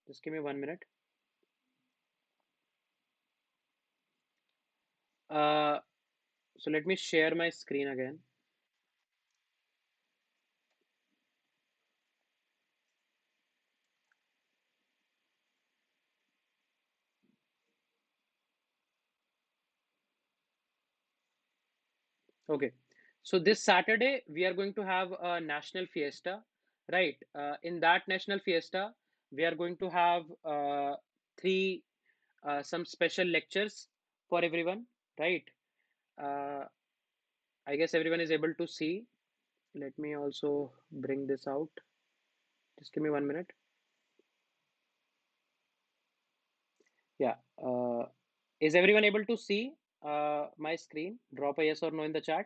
A: Just give me 1 minute. Uh, so let me share my screen again. Okay, so this Saturday we are going to have a national fiesta, right? In that national fiesta, we are going to have three some special lectures for everyone, right? Uh, I guess everyone is able to see. Let me also bring this out. Just give me 1 minute. Yeah. Is everyone able to see my screen? Drop a yes or no in the chat.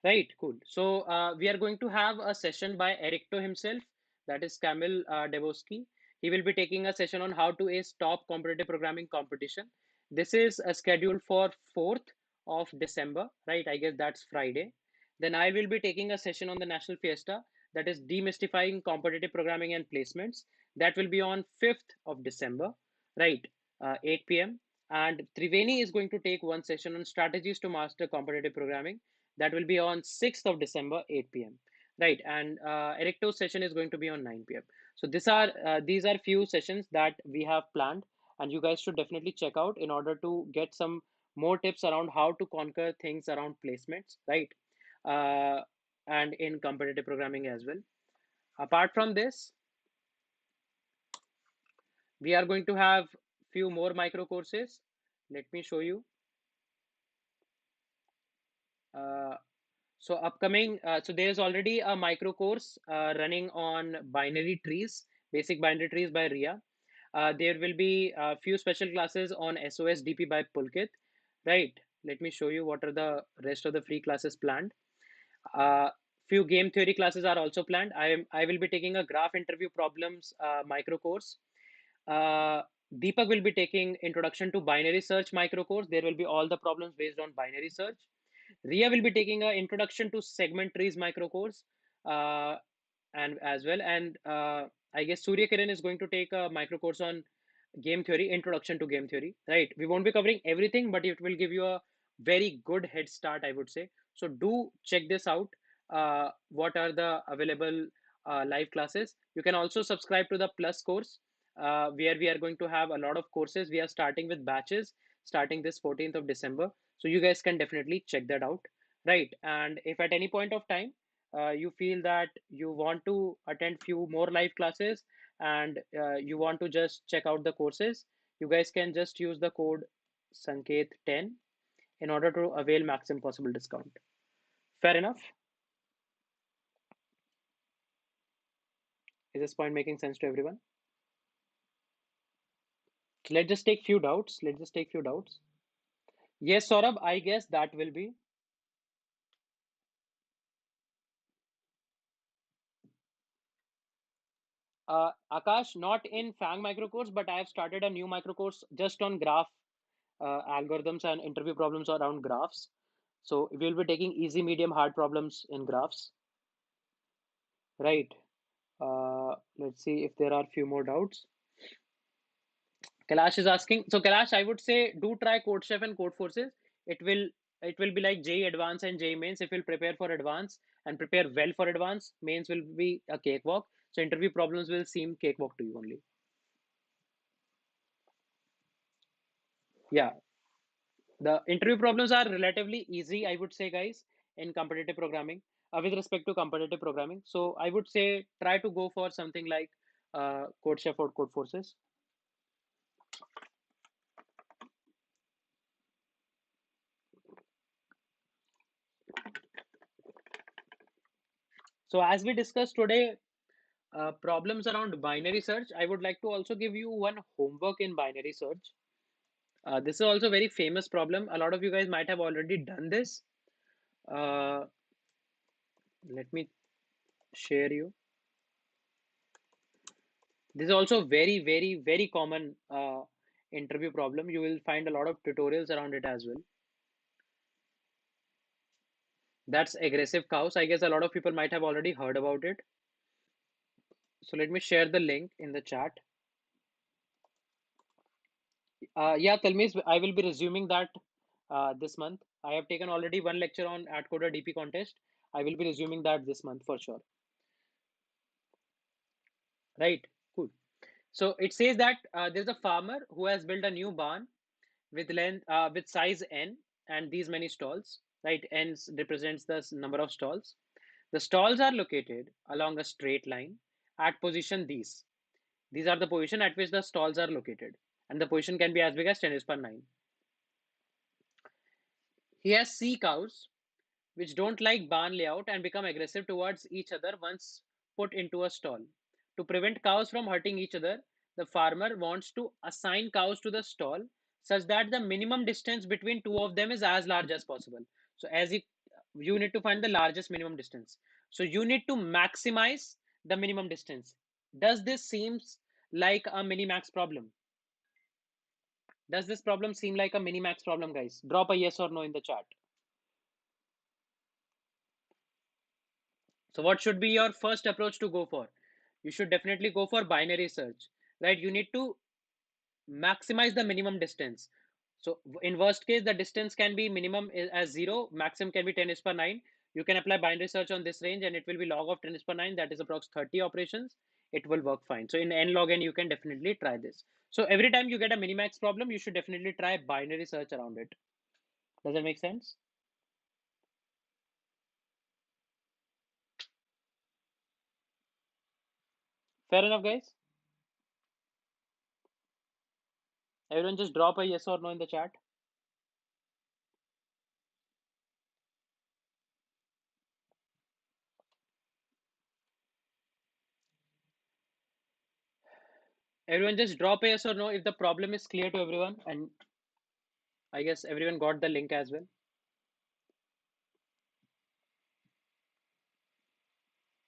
A: Right, cool. So we are going to have a session by Ericto himself, that is Kamil Debowski. He will be taking a session on how to ace top competitive programming competition. This is scheduled for 4th of December, right? I guess that's Friday. Then I will be taking a session on the National Fiesta, that is demystifying competitive programming and placements. That will be on 5th of December, right? 8 p.m. And Triveni is going to take one session on strategies to master competitive programming. That will be on 6th of December, 8 p.m. Right, and Erecto's session is going to be on 9 p.m. So these are few sessions that we have planned, and you guys should definitely check out in order to get some more tips around how to conquer things around placements, right? Uh, and in competitive programming as well. Apart from this, we are going to have few more micro courses. Let me show you. Uh, So upcoming, so there's already a micro course running on binary trees, basic binary trees by Ria. There will be a few special classes on SOSDP by Pulkit, right? Let me show you what are the rest of the free classes planned. Few game theory classes are also planned. I will be taking a graph interview problems micro course. Uh, Deepak will be taking introduction to binary search micro course. There will be all the problems based on binary search. Ria will be taking a introduction to segment trees micro course. Uh, and as well. And I guess Surya Kiran is going to take a micro course on game theory, introduction to game theory. Right? We won't be covering everything, but it will give you a very good head start, I would say. So do check this out. What are the available live classes? You can also subscribe to the Plus course, where we are going to have a lot of courses. We are starting with batches starting this 14th of December. So you guys can definitely check that out. Right? And if at any point of time you feel that you want to attend few more live classes, and you want to just check out the courses, you guys can just use the code Sanket10 in order to avail maximum possible discount. Fair enough? Is this point making sense to everyone? Let's just take few doubts. Let's just take few doubts. Yes, Saurabh, I guess that will be. Akash, not in FAANG micro course, but I have started a new micro course just on graph algorithms and interview problems around graphs. So we'll be taking easy, medium, hard problems in graphs, right? Let's see if there are few more doubts. Kailash is asking. So Kailash, I would say do try CodeChef and Code Forces. It will it will be like JEE Advance and JEE Mains. If you'll prepare for advance and prepare well for advance, mains will be a cakewalk. So interview problems will seem cakewalk to you only. Yeah, the interview problems are relatively easy, I would say, guys, in competitive programming, with respect to competitive programming. So I would say try to go for something like CodeChef or Code Forces. So as we discussed today, problems around binary search, I would like to also give you one homework in binary search. This is also a very famous problem. A lot of you guys might have already done this. Uh, Let me share you. This is also very, very, very common interview problem. You will find a lot of tutorials around it as well. That's aggressive cows. I guess a lot of people might have already heard about it. So let me share the link in the chat. Yeah, Talmiz, I will be resuming that this month. I have taken already one lecture on AdCoder DP contest. I will be resuming that this month for sure. Right? Cool. So it says that there's a farmer who has built a new barn with length with size n and these many stalls. Right? N represents the number of stalls. The stalls are located along a straight line at position these. These are the position at which the stalls are located, and the position can be as big as 10 is per 9. He has C cows which don't like barn layout and become aggressive towards each other once put into a stall. To prevent cows from hurting each other, the farmer wants to assign cows to the stall such that the minimum distance between two of them is as large as possible. So as you need to find the largest minimum distance. So you need to maximize the minimum distance. Does this seems like a minimax problem? Does this problem seem like a minimax problem, guys? Drop a yes or no in the chat. So what should be your first approach to go for? You should definitely go for binary search, right? You need to maximize the minimum distance. So in worst case, the distance can be minimum as 0, maximum can be 10 is per 9. You can apply binary search on this range and it will be log of 10 is per 9. That is approx 30 operations. It will work fine. So in n log n, you can definitely try this. So every time you get a minimax problem, you should definitely try binary search around it. Does that make sense? Fair enough, guys. Everyone just drop a yes or no in the chat. Everyone just drop a yes or no if the problem is clear to everyone. And I guess everyone got the link as well.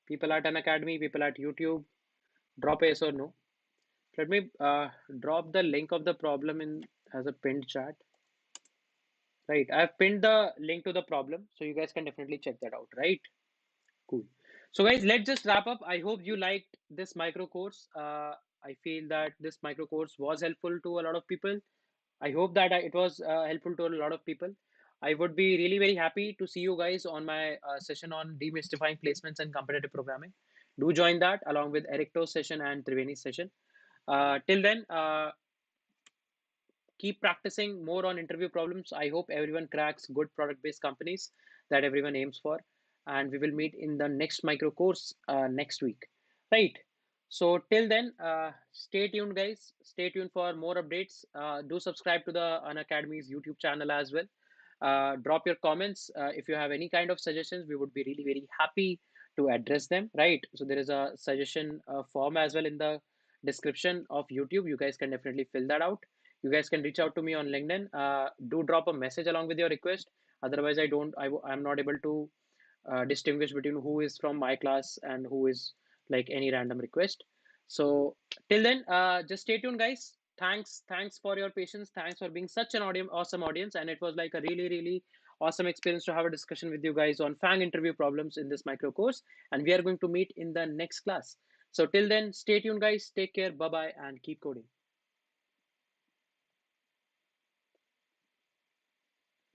A: People at an academy, people at YouTube, drop a yes or no. Let me drop the link of the problem in as a pinned chat. Right. I've pinned the link to the problem. So you guys can definitely check that out. Right. Cool. So guys, let's just wrap up. I hope you liked this micro course. I feel that this micro course was helpful to a lot of people. I hope that it was helpful to a lot of people. I would be really very happy to see you guys on my session on demystifying placements and competitive programming. Do join that along with Ericto's session and Triveni's session. Till then, keep practicing more on interview problems. I hope everyone cracks good product based companies that everyone aims for. And we will meet in the next micro course next week. Right. So, till then, stay tuned, guys. Stay tuned for more updates. Do subscribe to the Unacademy's YouTube channel as well. Drop your comments. If you have any kind of suggestions, we would be really, very happy to address them. Right. So, there is a suggestion form as well in the description of YouTube. You guys can definitely fill that out. You guys can reach out to me on LinkedIn. Do drop a message along with your request. Otherwise, I'm not able to distinguish between who is from my class and who is like any random request. So till then, just stay tuned, guys. Thanks for your patience. Thanks for being such an awesome audience. And it was like a really, really awesome experience to have a discussion with you guys on FAANG interview problems in this micro course. And we are going to meet in the next class. So till then, stay tuned, guys. Take care. Bye bye, and keep coding.